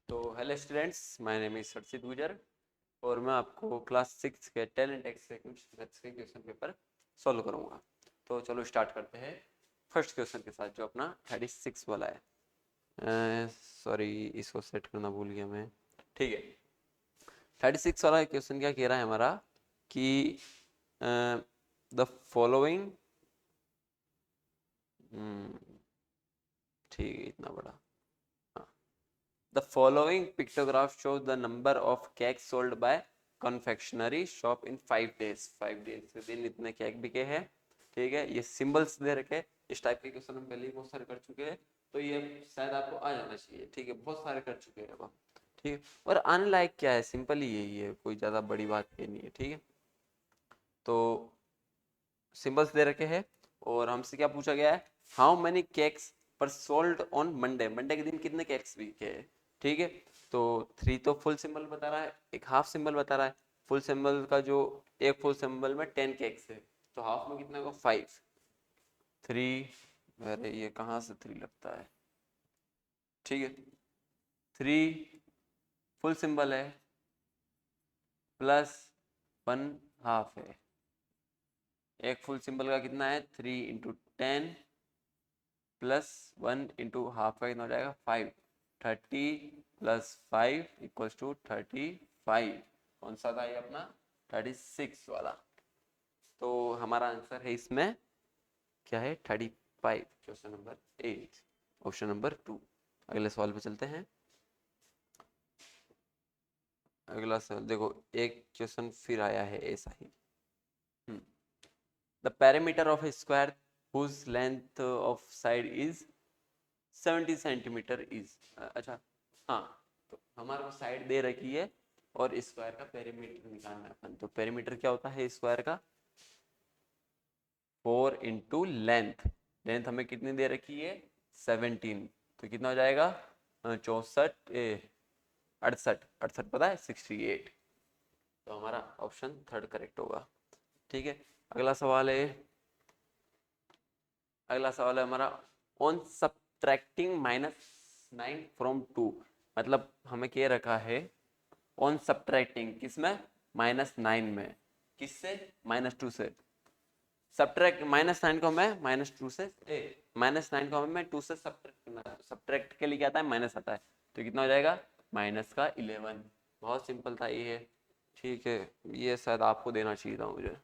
तो hello students, my name is Harshit Gujar और मैं आपको क्लास 6 के टैलेंट एक्स के कुछ मैथ्स के क्वेश्चन पेपर सॉल्व करूंगा। तो चलो स्टार्ट करते हैं फर्स्ट क्वेश्चन के साथ, जो अपना 36 वाला है। सॉरी, इसको सेट करना भूल गया मैं। ठीक है, 36 वाला क्वेश्चन क्या कह रहा है हमारा कि द फॉलोइंग, ठीक है इतना बड़ा, हाँ, The following pictograph shows the number of cakes sold by confectionery shop in 5 days. 5 days के दिन इतने केक बिके हैं। ठीक है, ये सिंबल्स दे रखे। इस टाइप के क्वेश्चन हम पहले ही बहुत सारे कर चुके हैं, तो ये शायद आपको आ जाना चाहिए। ठीक है, बहुत सारे कर चुके हैं अब हम। ठीक है, और आने लायक क्या है, सिंपल ही यही है, कोई ज़्यादा बड़ी बात ये नहीं है। ठीक है, तो सिंबल्स दे रखे हैं और हमसे क्या पूछा गया है, हाउ मेनी केक्स पर सोल्ड ऑन मंडे। मंडे के दिन कितने केक्स बिके हैं। ठीक है, तो 3 तो फुल सिंबल बता रहा है, एक हाफ सिंबल बता रहा है। फुल सिंबल का जो एक फुल सिंबल में 10 केक्स है, तो हाफ में कितना होगा 5। 3, अरे ये कहाँ से 3 लगता है। ठीक है, 3 फुल सिंबल है प्लस 1 हाफ है। एक फुल सिंबल का कितना है, 3 इंटू 10 प्लस 1 इंटू हाफ का कितना हो जाएगा 5। 30 प्लस 5 इक्वल्स टू 35। कौन सा था ये अपना 36 वाला। तो हमारा आंसर है इसमें क्या है 35, क्वेश्चन नंबर 8, ऑप्शन नंबर 2। अगले सवाल पे चलते हैं। अगला सवाल देखो, एक क्वेश्चन फिर आया है ऐसा ही। The parameter of a square whose length of side is 70 centimetre is, अच्छा हाँ, तो हमारे को साइड दे रखी है और स्क्वायर का पेरीमीटर निकालना है अपन। तो पेरीमीटर क्या होता है स्क्वायर का, 4 इंटू लेंथ। लेंथ हमें कितनी दे रखी है 17, तो कितना हो जाएगा 64 68 68 पता है 68। तो हमारा ऑप्शन थर्ड करेक्ट होगा। ठीक है, अगला सवाल है, अगला सवाल है हमारा, ऑन सब्ट्रैक्टिंग -9 फ्रॉम 2। मतलब हमें क्या रखा है, ऑन सब्ट्रैक्टिंग किसमें, -9 में, किससे, -2 से। सब्ट्रैक्ट -9 को मैं -2 से -9 को हमें 2 से सब्ट्रैक्ट करना है। सब्ट्रैक्ट के लिए क्या आता है, माइनस आता है, तो कितना हो जाएगा -11। बहुत सिंपल था ये। ठीक है, ये शायद आपको देना चाहिए था मुझे।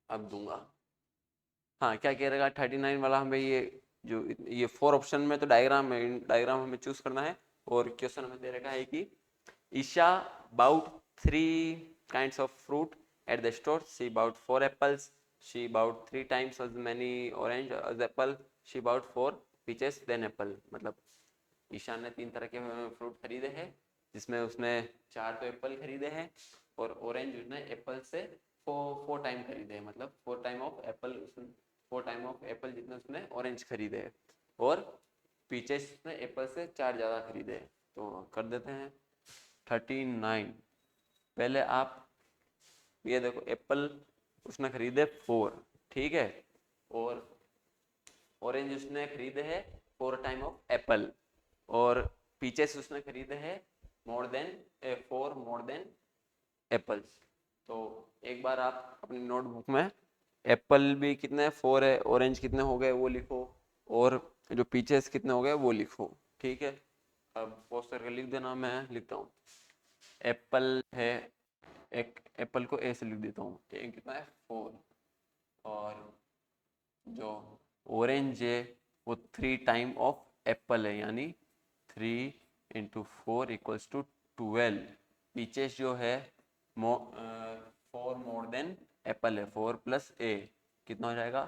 अब दूंगा। हाँ, क्या कह रहेगा 39 वाला हमें, ये जो ये 4 ऑप्शन में तो डायग्राम है, डायग्राम हमें चूज करना है। और क्वेश्चन हमें दे रखा है कि Isha bought 3 kinds of fruit at the store. She bought 4 apples. She bought 3 times as many orange as apple. She bought 4 peaches than apple. मतलब ईशा ने 3 तरह के फ्रूट खरीदे हैं, जिसमें उसने 4 तो एप्पल खरीदे हैं और ऑरेंज उसने एप्पल से 4 टाइम खरीदे हैं। मतलब 4 time of Apple, 4 time of Apple जितने उसने ऑरेंज खरीदे हैं। और पीचेस उसने एप्पल से 4 ज़्यादा खरीदे हैं। तो कर देते हैं 39। पहले आप ये देखो, एप्पल उसने खरीदे 4, ठीक है, और ऑरेंज उसने खरीदे हैं 4 टाइम ऑफ एप्पल, और पीचेस उसने खरीदे हैं more than 4 more than apples. तो एक बार आप अपनी नोटबुक में एप्पल भी कितने 4 है, ऑरेंज कितने हो गए वो लिखो, और जो पीचेस कितने हो गए वो लिखो। ठीक है, अब पोस्ट करके लिख देना, मैं लिखता हूँ। एप्पल है, एक एप्पल को ए से लिख देता हूँ, कितना है 4, और जो ऑरेंज है वो 3 टाइम ऑफ एप्पल है, यानी 3 इंटू 4 इक्वल्स टू 12। पीचेस जो है 4 मोर देन एप्पल है, 4 प्लस ए कितना हो जाएगा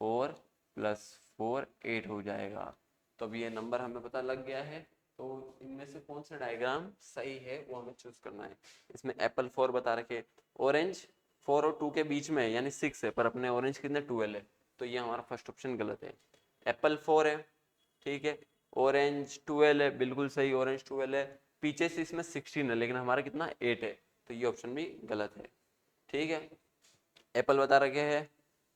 4 प्लस 4 8 हो जाएगा। तो अब ये नंबर हमें पता लग गया है। तो इनमें से कौन सा डायग्राम सही है वो हमें चूज करना है। इसमें एप्पल 4 बता रखे, ऑरेंज 4 और 2 के बीच में यानी 6 है, पर अपने ऑरेंज कितने 12 है, तो ये हमारा फर्स्ट ऑप्शन गलत है। एप्पल 4 है, ठीक है, ऑरेंज 12 है, बिल्कुल सही, ऑरेंज 12 है। पीछे से इसमें 16 है, लेकिन हमारा कितना 8 है, तो ये ऑप्शन भी गलत है। ठीक है, एप्पल बता रखे हैं।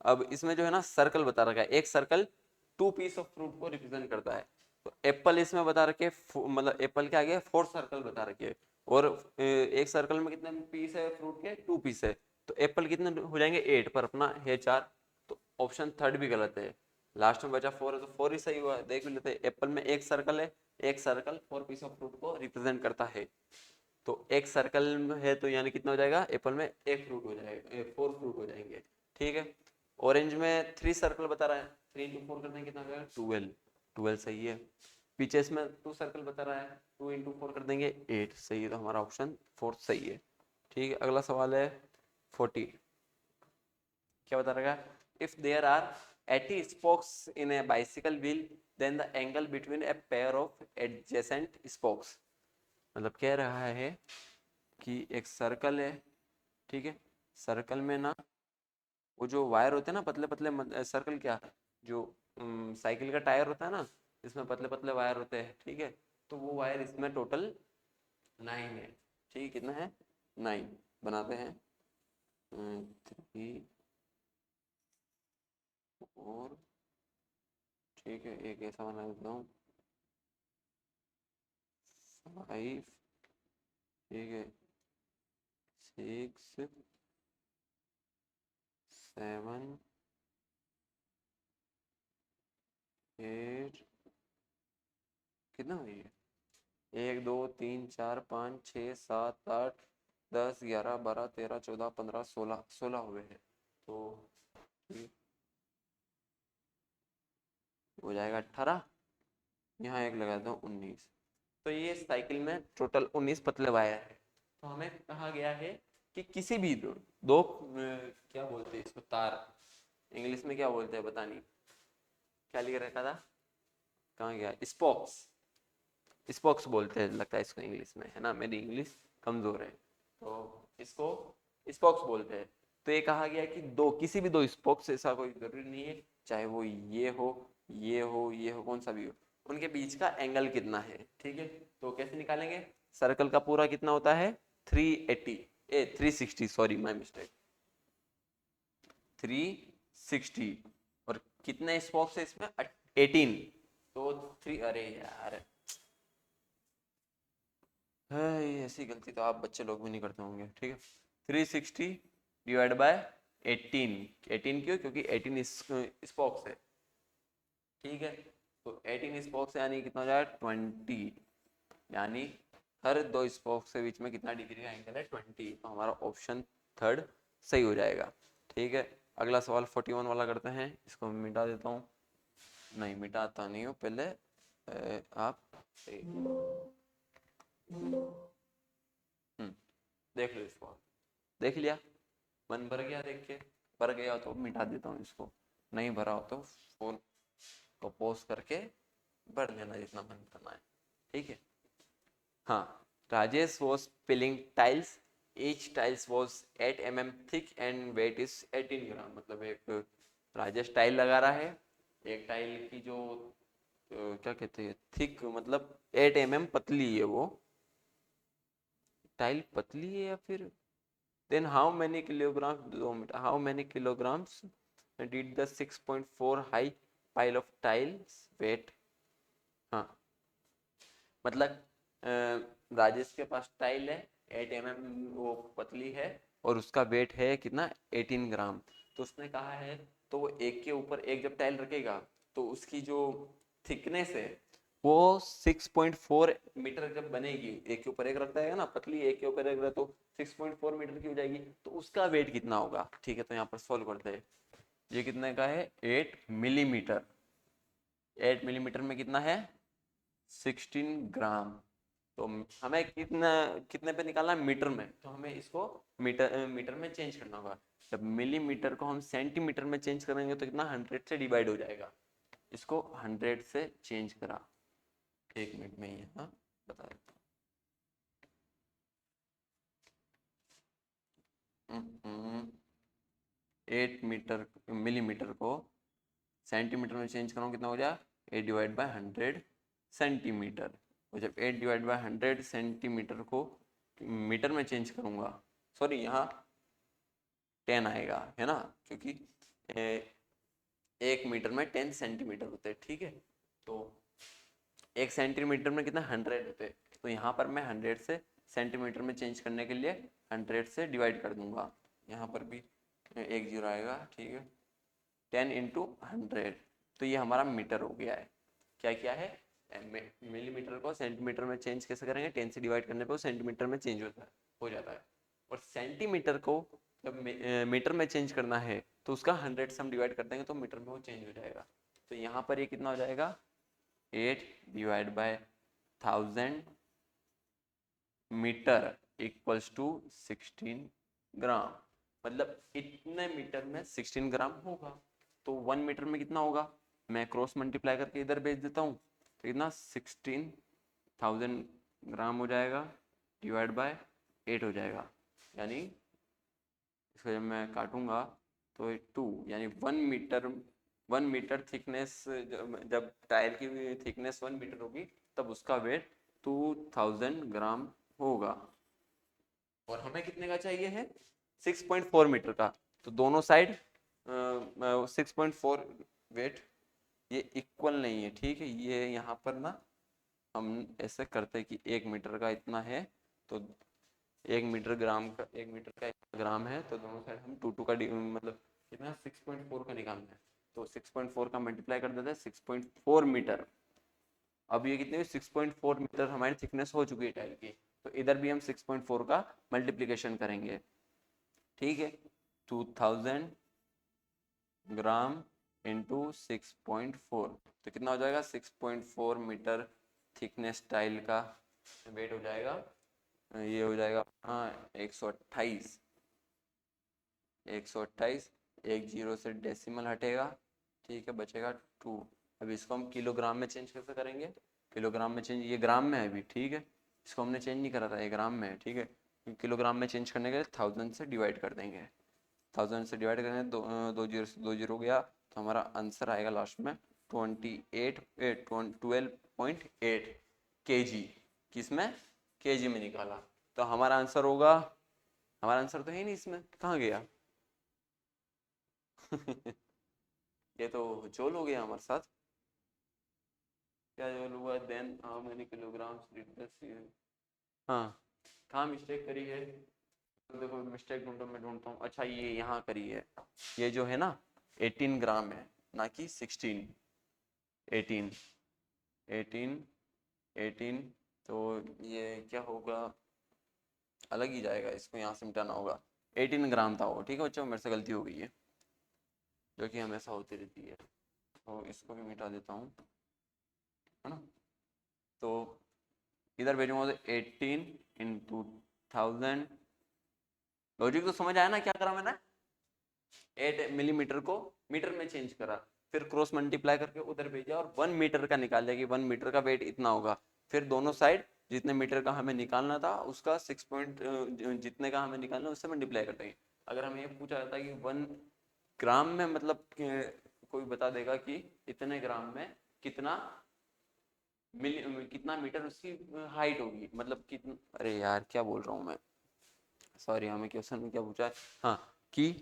अब इसमें जो है ना सर्कल बता रखा है, एक सर्कल 2 पीस ऑफ फ्रूट को रिप्रेजेंट करता है। तो एप्पल इसमें बता रखे, मतलब एप्पल के आगे 4 सर्कल बता रखे, और एक सर्कल में कितने पीस है फ्रूट के, 2 पीस है, तो एप्पल कितने हो जाएंगे 8, पर अपना है 4, तो ऑप्शन थर्ड भी गलत है। लास्ट में बचा 4 है, तो 4 ही सही हुआ। देख भी लेते हैं, एप्पल में एक सर्कल है, एक सर्कल 4 पीस ऑफ फ्रूट को रिप्रेजेंट करता है, तो एक सर्कल में है तो यानी कितना हो जाएगा, एप्पल में एक फ्रूट हो जाएगा, 4 फ्रूट हो जाएंगे, ठीक है। ऑरेंज में 3 सर्कल बता रहा है, 3 इंटू 4 करते हैं कितना हो जाएगा, 12, 12 सही है। पीछे इसमें 2 सर्कल बता रहा है, 2 इंटू 4 कर देंगे 8, सही है, तो हमारा ऑप्शन 4 सही है, ठीक है। अगला सवाल है 40, क्या बता रहा है, if there are 80 spokes in a bicycle wheel then the angle between a pair of adjacent spokes, मतलब कह रहा है कि एक सर्कल है, ठीक है, सर्कल में ना वो जो वायर होते हैं ना पतले पतले, सर्कल क्या, जो साइकिल का टायर होता है ना, इसमें पतले पतले वायर होते हैं, ठीक है, तो वो वायर इसमें टोटल 9 है, ठीक है, कितना है 9, बनाते हैं 3 और, ठीक है, एक ऐसा बना देता हूँ 5, ठीक है, 6 7 8, कितना हुई है, 1 2 3 4 5 6 7 8 10 11 12 13 14 15 16 16 हुए हैं, तो ये हो जाएगा 18, यहाँ एक लगा दो 19, तो ये साइकिल में टोटल 19 पतले वायर है। तो हमें कहा गया है कि किसी भी क्या बोलते हैं इसको, तार, इंग्लिश में क्या बोलते हैं पता नहीं, क्या लिख रखा था, कहाँ गया, स्पोक्स, स्पोक्स बोलते हैं लगता है इसको इंग्लिश में, है ना, मेरी इंग्लिश कमजोर है, तो इसको स्पोक्स बोलते हैं। तो ये कहा गया कि दो, किसी भी दो स्पोक्स, ऐसा कोई जरूरी नहीं है, चाहे वो ये हो, ये हो, ये हो, कौन सा भी हो, उनके बीच का एंगल कितना है, ठीक है। तो कैसे निकालेंगे, सर्कल का पूरा कितना होता है 380, 360, सॉरी माय मिस्टेक, 360, और कितने स्पोक्स है इसमें 18, तो 3, अरे यार है, ये ऐसी गलती तो आप बच्चे लोग भी नहीं करते होंगे, ठीक है, 360 डिवाइड बाय 18, 18 क्यों, क्योंकि 18 स्पोक्स है, ठीक है, तो 18 स्पोक्स यानी कितना हो जाएगा 20, यानी हर दो स्पोक्स के बीच में कितना डिग्री का एंगल है 20, तो हमारा ऑप्शन थर्ड सही हो जाएगा, ठीक है। अगला सवाल 41 वाला करते हैं, इसको मैं मिटा देता हूँ, नहीं मिटाता नहीं हूँ, पहले आप देख लो इसको, देख लिया, मन भर गया देख के, भर गया तो मिटा देता हूँ इसको, नहीं भरा हो तो फोन को पॉज करके भर लेना जितना मन करना है, ठीक है। हाँ, Rajesh was filling tiles, each tiles was 8 mm thick and weight is 18 ग्राम, मतलब एक राजेश टाइल लगा रहा है, एक टाइल की जो क्या कहते हैं थिक, मतलब 8 mm पतली है वो टाइल, पतली है या फिर, then how many kilograms, 2 metre, how many kilograms did the 6.4 high pile of tiles weight, हाँ, मतलब राजेश के पास टाइल है 8 mm, वो पतली है, और उसका वेट है कितना 18 ग्राम, तो उसने कहा है, तो वो एक के ऊपर एक जब टाइल रखेगा तो उसकी जो थिकनेस है वो 6.4 मीटर जब बनेगी, एक के ऊपर एक रखता है ना, पतली एक के ऊपर एक रखता है तो 6.4 मीटर की हो जाएगी, तो उसका वेट कितना होगा, ठीक है, तो यहाँ पर सॉल्व करते हैं, ये कितने का है 8 मिलीमीटर, 8 मिलीमीटर में कितना है 16 ग्राम, तो हमें कितना, कितने पे निकालना है मीटर में, तो हमें इसको मीटर में चेंज करना होगा, जब मिलीमीटर को हम सेंटीमीटर में चेंज करेंगे तो कितना 100 से डिवाइड हो जाएगा, इसको 100 से चेंज करा, 1 मिनट में ही है, हाँ बता देता हूँ, 8 मिलीमीटर को सेंटीमीटर में चेंज करूँ कितना हो जाए 8/100 सेंटीमीटर, और जब 8/100 सेंटीमीटर को मीटर में चेंज करूँगा, सॉरी यहाँ 10 आएगा, है ना, क्योंकि 1 मीटर में 10 सेंटीमीटर होते हैं, ठीक है, तो एक सेंटीमीटर में कितना 100 होते, तो यहाँ पर मैं 100 से सेंटीमीटर में चेंज करने के लिए 100 से डिवाइड कर दूंगा। यहाँ पर भी एक जीरो आएगा, ठीक है। 10 इंटू 100, तो ये हमारा मीटर हो गया है। क्या किया है, मिलीमीटर को सेंटीमीटर में चेंज कैसे करेंगे, 10 से डिवाइड करने पे वो सेंटीमीटर में चेंज होता है, हो जाता है। और सेंटीमीटर को जब मीटर में चेंज करना है तो उसका 100 से हम डिवाइड कर देंगे तो मीटर में वो चेंज हो जाएगा। तो यहाँ पर ये कितना हो जाएगा, 8 divide by 1000 metre equals to 16 gram. मतलब इतने मीटर में 16 ग्राम होगा। तो 1 मीटर में कितना होगा, मैं क्रॉस मल्टीप्लाई करके इधर भेज देता हूँ, तो कितना 16,000 ग्राम हो जाएगा डिवाइड बाय 8 हो जाएगा। यानी इसको जब मैं काटूंगा तो 2, यानी 1 मीटर थिकनेस, जब टायर की थिकनेस 1 मीटर होगी तब उसका वेट 2000 ग्राम होगा। और हमें कितने का चाहिए है, 6.4 मीटर का। तो दोनों साइड 6.4 वेट ये इक्वल नहीं है, ठीक है। ये यहाँ पर ना हम ऐसे करते कि 1 मीटर का इतना है, तो 1 मीटर ग्राम का, 1 मीटर का 1 ग्राम है, तो दोनों साइड हम 2 का मतलब कितना 6.4 का निकालना है, तो 6.4 का मल्टीप्लाई कर देते हैं 6.4 मीटर। अब ये कितने 6.4 मीटर हमारी थिकनेस हो चुकी है टाइल की, तो इधर भी हम 6.4 का मल्टीप्लिकेशन करेंगे, ठीक है। 2000 ग्राम इंटू 6.4, तो कितना हो जाएगा 6.4 मीटर थिकनेस टाइल का वेट हो जाएगा। ये हो जाएगा हाँ 128, 128, एक जीरो से डेसिमल हटेगा, ठीक है, बचेगा 2। अभी इसको हम किलोग्राम में चेंज कैसे करेंगे, किलोग्राम में चेंज, ये ग्राम में है अभी, ठीक है, इसको हमने चेंज नहीं करा था, ये ग्राम में है, ठीक है। किलोग्राम में चेंज करने के लिए 1000 से डिवाइड कर देंगे, 1000 से डिवाइड करेंगे, दो जीरो से 2 जीरो गया, तो हमारा आंसर आएगा लास्ट में 12.8 kg। किसमें, kg में निकाला, तो हमारा आंसर होगा, हमारा आंसर तो है नहीं इसमें, कहाँ गया ये तो जोल हो गया हमारे साथ। क्या जोल हुआ, then how many kilogram did the seal, हाँ कहाँ मिस्टेक करी है, तो देखो मिस्टेक ढूंढो, मैं ढूंढता हूँ। अच्छा ये यहाँ करी है, ये जो है ना 18 ग्राम है, ना कि 16, 18, 18, 18, तो ये क्या होगा, अलग ही जाएगा, इसको यहाँ से मिटाना होगा। 18 ग्राम था वो, ठीक है बच्चों, मेरे से गलती हो गई है, जो कि हमेशा होती रहती है, तो इसको भी मिटा देता हूँ, है ना। तो इधर भेजूंगा तो 18 इंटू 1000, लॉजिक तो समझ आया ना क्या करा मैंने, 8 मिलीमीटर को मीटर में चेंज करा, फिर क्रॉस मल्टीप्लाई करके उधर भेजा और 1 मीटर का निकाल दिया कि 1 मीटर का वेट इतना होगा, फिर दोनों साइड जितने मीटर का हमें निकालना था उसका 6 पॉइंट जितने का हमें निकालना उससे मल्टीप्लाई कर देंगे। अगर हमें ये पूछा जाता है कि 1 ग्राम में, मतलब कोई बता देगा कि इतने ग्राम में कितना कितना मीटर उसकी हाइट होगी, मतलब कितना, अरे यार क्या बोल रहा हूँ मैं, सॉरी, हमें क्वेश्चन में क्या पूछा है, हाँ कि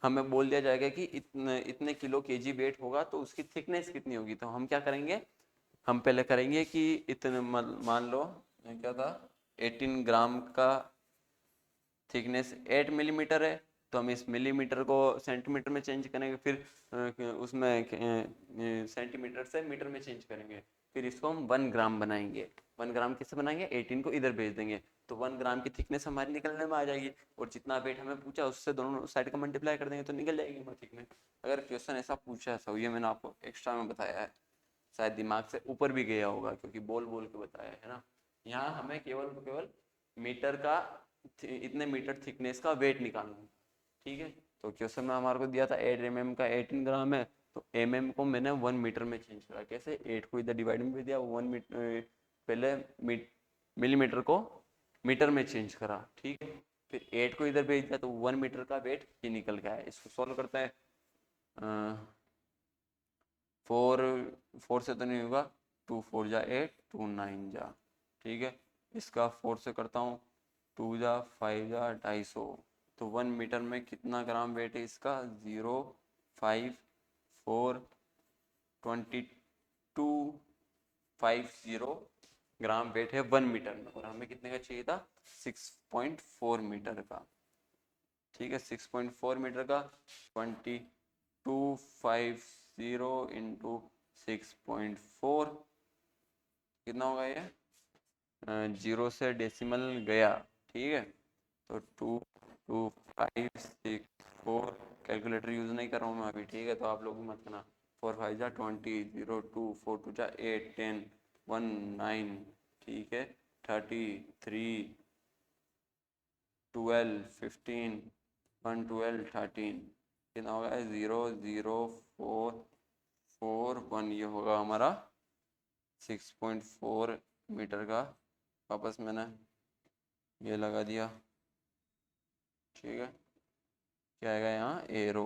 हमें बोल दिया जाएगा कि इतने इतने किलो केजी वेट होगा तो उसकी थिकनेस कितनी होगी, तो हम क्या करेंगे, हम पहले करेंगे कि इतने मान लो क्या था 18 ग्राम का थिकनेस 8 मिलीमीटर है, तो हम इस मिलीमीटर को सेंटीमीटर में चेंज करेंगे, फिर उसमें सेंटीमीटर से मीटर में चेंज करेंगे, फिर इसको हम 1 ग्राम बनाएंगे। 1 ग्राम किससे बनाएंगे, 18 को इधर भेज देंगे, तो 1 ग्राम की थिकनेस हमारी निकलने में आ जाएगी, और जितना वेट हमें पूछा उससे दोनों साइड का मल्टीप्लाई कर देंगे तो निकल जाएगी हमारी थिकनेस। अगर क्वेश्चन ऐसा पूछा है, ये मैंने आपको एक्स्ट्रा में बताया है, शायद दिमाग से ऊपर भी गया होगा क्योंकि बोल बोल के बताया है ना। यहाँ हमें केवल मीटर का, इतने मीटर थिकनेस का वेट निकालना है, ठीक है। तो क्वेश्चन में हमारे को दिया था 8 mm का 18 ग्राम है, तो mm को मैंने 1 मीटर में चेंज करा, कैसे, 8 को इधर डिवाइड में भी दिया, 1 मीटर पहले मिलीमीटर को मीटर में चेंज करा, ठीक है, फिर 8 को इधर भेज दिया, तो 1 मीटर का वेट ये निकल गया है। इसको सॉल्व करते हैं, 4 से तो नहीं होगा, 2 4 जा 8, 2 9 जा, ठीक है, इसका 4 से करता हूँ, 2 जा 5 जा 250, तो 1 मीटर में कितना ग्राम वेट है इसका, 0 5 4 22 250 ग्राम वेट है 1 मीटर में, और हमें कितने का चाहिए था 6.4 मीटर का। ठीक है, 6.4 मीटर का 2250 इंटू 6.4 कितना होगा ये, 0 से डेसिमल गया। ठीक है, तो 22564, कैलकुलेटर यूज नहीं कर रहा हूँ मैं अभी। ठीक है, तो आप लोग भी मत करना। 4 5 जा 20, 0 2 4 2 जा 8 10 1 9, ठीक है, 33 12 15 1 12 13, कितना होगा 0 0 4 4 1, ये होगा हमारा 6.4 मीटर का। वापस मैंने ये लगा दिया। ठीक है, क्या आएगा यहाँ एरो,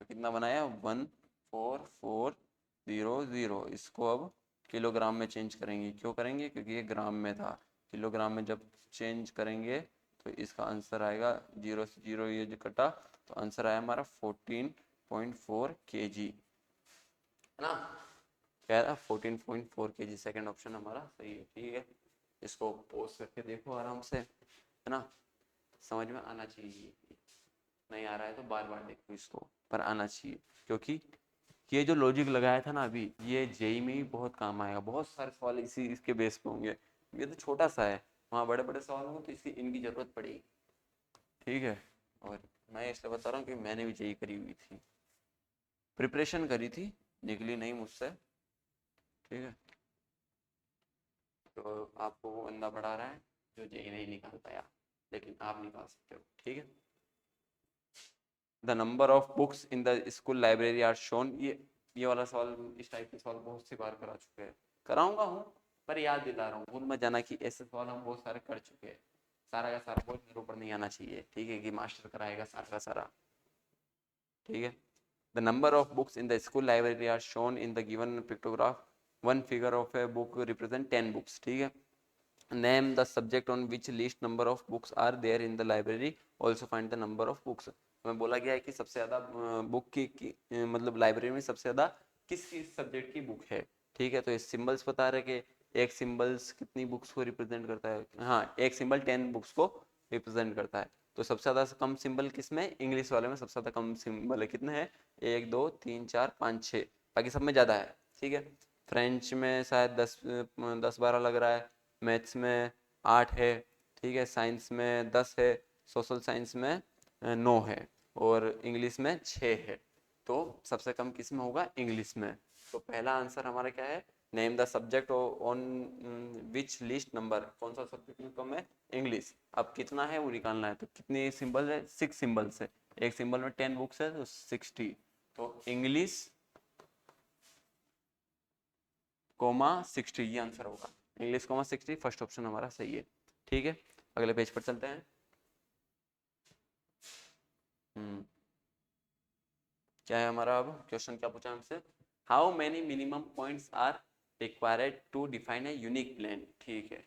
तो कितना बनाया 14400। इसको अब किलोग्राम में चेंज करेंगे, क्यों करेंगे, क्योंकि ये ग्राम में था। किलोग्राम में जब चेंज करेंगे तो इसका आंसर आएगा, 0 से 0 ये जो कटा, तो आंसर आया हमारा 14.4 kg, है ना। कह रहा 14.4 kg, सेकेंड ऑप्शन हमारा सही है। ठीक है, इसको पोस्ट करके देखो आराम से, है ना, समझ में आना चाहिए। नहीं आ रहा है तो बार बार देखो इसको, पर आना चाहिए, क्योंकि ये जो लॉजिक लगाया था ना अभी, ये जेई में ही बहुत काम आएगा। बहुत सारे सवाल इसी इसके बेस पे होंगे। ये तो छोटा सा है, वहाँ बड़े बड़े सवाल होंगे तो इसकी इनकी जरूरत पड़ेगी। ठीक है, और मैं इसलिए बता रहा हूँ कि मैंने भी जेई करी हुई थी, प्रिपरेशन करी थी, निकली नहीं मुझसे। ठीक है, तो आपको वो बंदा पढ़ा रहा है जो जेई नहीं निकाल पाया, लेकिन आप निकाल सकते हो। ठीक है, the number of books in the school library are shown. ये वाला सवाल, इस टाइप के सवाल बहुत सी बार करा चुके हैं, कराऊंगा हूँ, पर याद दिला रहा हूँ, भूल मत जाना कि ऐसे सवाल हम बहुत सारे कर चुके हैं। सारा का सारा बोझ मेरे ऊपर नहीं आना चाहिए। ठीक है, कि मास्टर कराएगा सारा का सारा। ठीक है, the number of books in the school library are shown in the given pictograph, one figure of a book represent 10 books. ठीक है, name the subject on which least number of books are there in the library, also find the number of books. हमें बोला गया है कि सबसे ज़्यादा book की मतलब लाइब्रेरी में सबसे ज़्यादा किस सब्जेक्ट की बुक है। ठीक है, तो ये सिंबल्स बता रहे कि एक सिंबल्स कितनी बुक्स को रिप्रेजेंट करता है। हाँ, एक सिंबल 10 बुक्स को रिप्रेजेंट करता है। तो सबसे ज़्यादा कम सिंबल किस में, इंग्लिश वाले में सबसे ज़्यादा कम सिंबल है, कितने हैं 1 2 3 4 5 6, बाकी सब में ज़्यादा है। ठीक है, फ्रेंच में शायद 10 12 लग रहा है, मैथ्स में 8 है। ठीक है, साइंस में 10 है, सोशल साइंस में 9 है, और इंग्लिश में 6 है। तो सबसे कम किस में होगा, इंग्लिश में। तो पहला आंसर हमारा क्या है, name the subject on which list number, कौन सा सब्जेक्ट में कम है, इंग्लिश। अब कितना है वो निकालना है, तो कितने सिंबल है, 6 सिंबल्स है। एक सिंबल में 10 बुक्स है तो 60, तो इंग्लिश कोमा 60 ये आंसर होगा। इंग्लिश कोमा 60 फर्स्ट ऑप्शन हमारा सही है। ठीक है, अगले पेज पर चलते हैं। क्या है हमारा, अब क्वेश्चन क्या पूछा हमसे, how many minimum points are required to define a unique plane. ठीक है,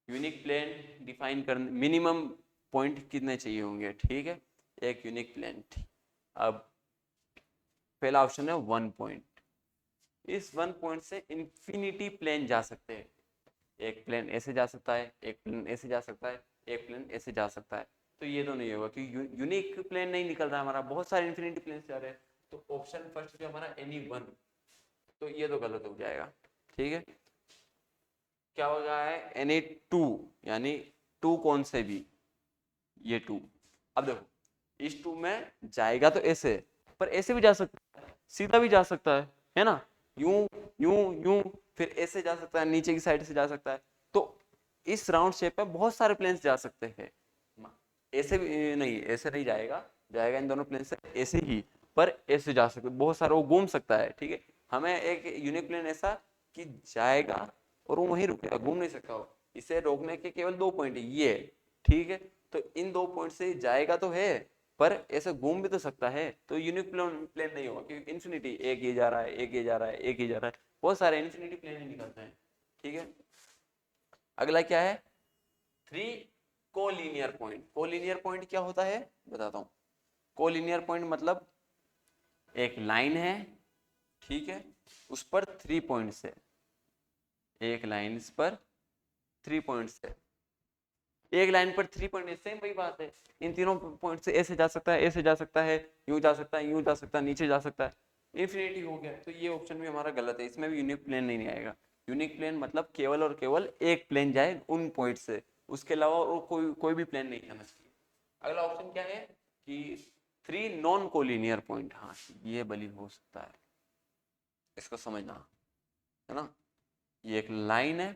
यूनिक प्लेन डिफाइन करने मिनिमम पॉइंट कितने चाहिए होंगे। ठीक है, एक यूनिक प्लेन। अब पहला ऑप्शन है 1 पॉइंट। इस 1 पॉइंट से इंफिनिटी प्लेन जा सकते हैं। एक प्लेन ऐसे जा सकता है, एक प्लेन ऐसे जा सकता है, एक प्लेन ऐसे जा सकता है। तो ये तो नहीं होगा, क्योंकि यूनिक प्लेन नहीं निकल रहा हमारा, बहुत सारे इंफिनिटी प्लेन जा रहे हैं। तो ऑप्शन फर्स्ट जो हमारा एनी वन, तो ये तो गलत हो जाएगा। ठीक है, क्या हो गया है एनी टू, यानी टू कौन से भी, ये टू। अब देखो इस टू में जाएगा तो ऐसे, पर ऐसे भी जा सकता है, सीधा भी जा सकता है ना, यूं यूं यूं, फिर ऐसे जा सकता है, नीचे की साइड से जा सकता है। तो इस राउंड शेप में बहुत सारे प्लेन्स जा सकते हैं। ऐसे भी नहीं, ऐसे नहीं जाएगा, जाएगा इन दोनों प्लेन से ऐसे ही, पर ऐसे जा सकते बहुत सारे, वो घूम सकता है। ठीक है, हमें एक यूनिक प्लेन ऐसा कि जाएगा और वो वहीं रुकेगा, घूम नहीं सकता हो। इसे रोकने के केवल 2 पॉइंट है ये। ठीक है, तो इन 2 पॉइंट से जाएगा तो है, पर ऐसे घूम भी तो सकता है। तो यूनिक प्लेन नहीं होगा, क्योंकि इन्फिनिटी, एक ये जा रहा है, एक ये जा रहा है, एक ये जा रहा है, बहुत सारे इन्फिनिटी प्लेन ही निकलते हैं। ठीक है, अगला क्या है 3 कोलिनियर पॉइंट। कोलिनियर पॉइंट क्या होता है बताता हूँ। कोलिनियर पॉइंट मतलब एक लाइन है, ठीक है, उस पर 3 पॉइंट्स है, एक लाइन पर 3 पॉइंट्स है, एक लाइन पर 3 पॉइंट, सेम वही बात है। इन तीनों पॉइंट से ऐसे जा सकता है, ऐसे जा सकता है, यूं जा सकता है, यूं जा सकता है, नीचे जा सकता है, इन्फिनिटी हो गया। तो ये ऑप्शन भी हमारा गलत है, इसमें भी यूनिक प्लेन नहीं आएगा। यूनिक प्लेन मतलब केवल और केवल एक प्लेन जाए उन पॉइंट से, उसके अलावा और कोई भी प्लेन नहीं जाना चाहिए। अगला ऑप्शन क्या है कि 3 नॉन कोलिनियर पॉइंट। हाँ, ये बली हो सकता है, इसको समझना है ना। ये एक लाइन है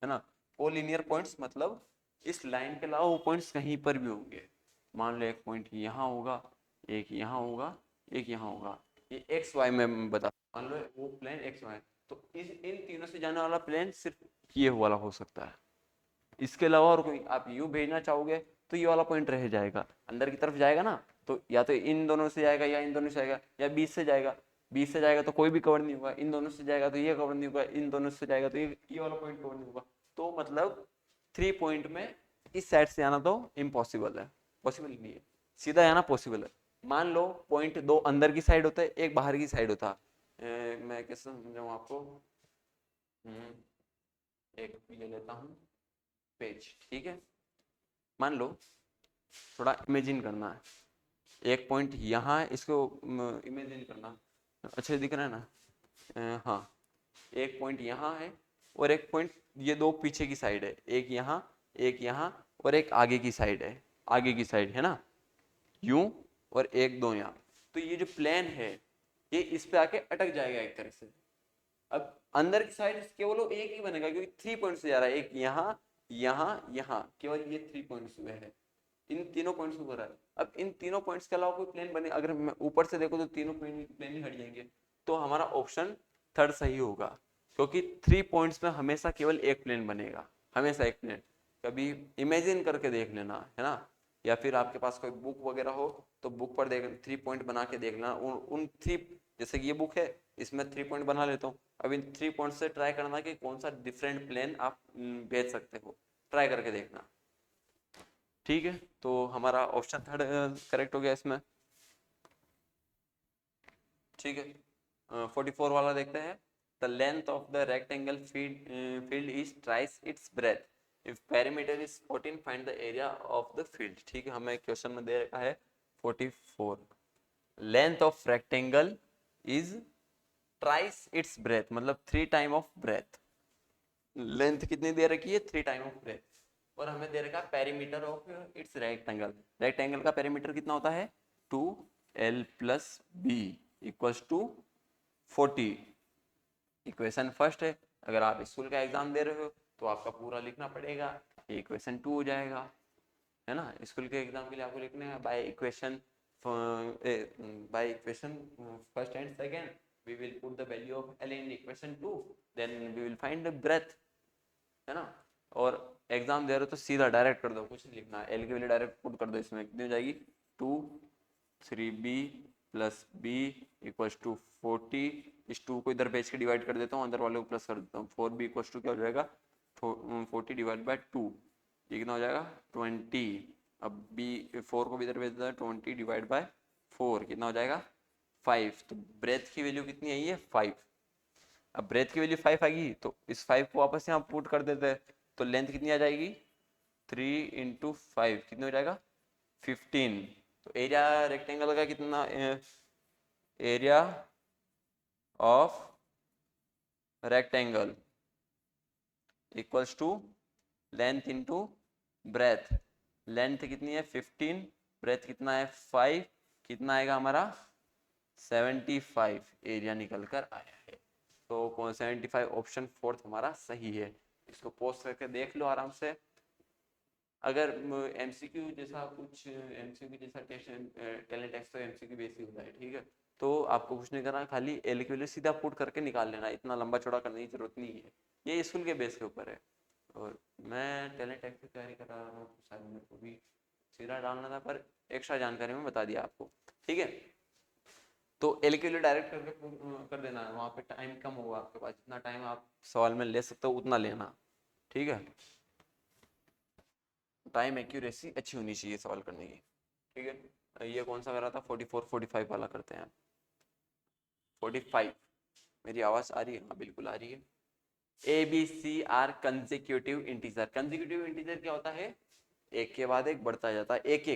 ना। कोलिनियर पॉइंट्स मतलब इस लाइन के अलावा वो पॉइंट्स कहीं पर भी होंगे। मान लो एक पॉइंट यहाँ होगा, एक यहाँ होगा, एक यहाँ होगा, ये एक्स वाई में बता, मान लो वो प्लेन एक्स वाई, तो इन तीनों से जाने वाला प्लेन सिर्फ ये वाला हो सकता है, इसके अलावा और कोई। आप यू भेजना चाहोगे तो ये वाला पॉइंट रह जाएगा, अंदर की तरफ जाएगा ना, तो या तो इन दोनों से जाएगा या इन दोनों से जाएगा या बीच से जाएगा। बीच से जाएगा तो कोई भी कवर नहीं होगा, इन दोनों से जाएगा तो ये कवर नहीं होगा, इन दोनों से जाएगा तो ये वाला पॉइंट कवर नहीं होगा। तो मतलब 3 पॉइंट में इस साइड से आना तो इम्पॉसिबल है, पॉसिबल नहीं है। सीधा आना पॉसिबल है। मान लो पॉइंट 2 अंदर की साइड होता है, एक बाहर की साइड होता है। मैं कैसे समझाऊँ आपको, एक ले लेता हूँ पेज, ठीक है। मान लो, थोड़ा इमेजिन करना है, एक पॉइंट यहाँ है, इसको इमेजिन करना, अच्छे दिख रहा है ना। हाँ, एक पॉइंट यहाँ है और एक पॉइंट, ये दो पीछे की साइड है, एक यहाँ, एक यहाँ और एक आगे की साइड है, आगे की साइड है ना, यूं, और एक दो यहाँ। तो ये जो प्लेन है ये इस पे आके अटक जाएगा एक तरह से। अब अंदर की साइड केवल वो एक ही बनेगा क्योंकि 3 पॉइंट से जा रहा है, एक यहाँ, यहाँ, यहाँ, केवल ये 3 पॉइंट्स हुए हैं, इन तीनों पॉइंट्स हो रहा है। अब इन तीनों पॉइंट्स के अलावा कोई प्लेन बने, अगर मैं ऊपर से देखो तो तीनों प्लेन ही हट जाएंगे। तो हमारा ऑप्शन थर्ड सही होगा, क्योंकि 3 पॉइंट्स में हमेशा केवल एक प्लेन बनेगा, हमेशा एक प्लेन। कभी इमेजिन करके देख लेना है ना, या फिर आपके पास कोई बुक वगैरह हो तो बुक पर देख 3 पॉइंट बना के देख लेना। उन 3, जैसे कि ये बुक है इसमें 3 पॉइंट बना लेता हूँ, अब इन 3 पॉइंट से ट्राई करना कि कौन सा डिफरेंट प्लेन आप भेज सकते हो, ट्राई करके देखना। ठीक है, तो हमारा ऑप्शन थर्ड करेक्ट हो गया इसमें। ठीक है, 44 वाला देखते हैं। The length of the rectangle field is ट्राइस it's breath, if perimeter is 14 find the area of the field. ठीक है, हमें क्वेश्चन में दे रखा है 44, length of rectangle is ट्राइस it's breath, मतलब 3 टाइम ऑफ ब्रेथ। लेंथ कितनी दे रखी है, 3 टाइम ऑफ ब्रेथ, और हमें दे रखा perimeter of its rectangle. Rectangle का पेरीमीटर कितना होता है, 2l plus B equals to 40। Equation first है, अगर आप स्कूल का एग्जाम दे रहे हो तो आपका पूरा लिखना पड़ेगा, इक्वेशन 2 हो जाएगा, है ना। स्कूल के एग्जाम के लिए आपको लिखना है by equation first and second we will put the value of L in equation 2, then we will find the breadth, है ना। और एग्जाम दे रहे हो तो सीधा डायरेक्ट कर दो, कुछ नहीं लिखना, एल की वैल्यू डायरेक्ट पुट कर दो, इसमें कितनी हो जाएगी 2 3b plus B equals to 40। इस 2 को इधर भेज के डिवाइड कर देता हूँ, अंदर वाले को प्लस कर देता हूँ, 4b इक्वल्स टू क्या हो जाएगा 40 डिवाइड बाय 2, ये कितना हो जाएगा 20। अब b 4 को भी इधर भेज देता है, 20 डिवाइड बाय 4 कितना हो जाएगा 5। तो ब्रेथ की वैल्यू कितनी आई है 5। अब ब्रेथ की वैल्यू 5 आएगी तो इस 5 को वापस यहाँ पुट कर देते हैं, तो लेंथ कितनी आ जाएगी 3 इंटू 5 कितनी हो जाएगा 15। तो एरिया रेक्टेंगल का कितना, area of rectangle equals to length into breadth. Length कितनी है 15, ब्रेथ कितना है 5, कितना आएगा हमारा 75 एरिया निकल कर आया है। तो 75 ऑप्शन फोर्थ हमारा सही है। इसको पोस्ट करके देख लो आराम से। अगर एमसीक्यू जैसा कुछ, एमसीक्यू जैसा टेस्ट, टैलेंट टेस्ट तो एमसीक्यू बेस ही होता है, ठीक है। तो आपको कुछ नहीं करना, खाली एल की वैल्यू सीधा पुट करके निकाल लेना, इतना लंबा चौड़ा करने की जरूरत नहीं है, ये स्कूल के बेस के ऊपर है। और मैं टैलेंट टेस्ट की तैयारी कर रहा हूँ, शायद मेरे को भी सीधा डालना था, पर एक्स्ट्रा जानकारी में बता दिया आपको, ठीक है। तो एल के लिए डायरेक्ट करके कर देना, वहाँ पे टाइम कम होगा आपके पास, जितना टाइम आप सवाल में ले सकते हो उतना लेना, ठीक है। टाइम एक्यूरेसी अच्छी होनी चाहिए सवाल करने की, ठीक है। ये कौन सा करा था 44 45 वाला करते हैं 45। मेरी आवाज आ रही है? हाँ बिल्कुल आ रही है। A B C are consecutive integer. Consecutive integer क्या होता है? एक के बाद एक बढ़ता जाता है, एक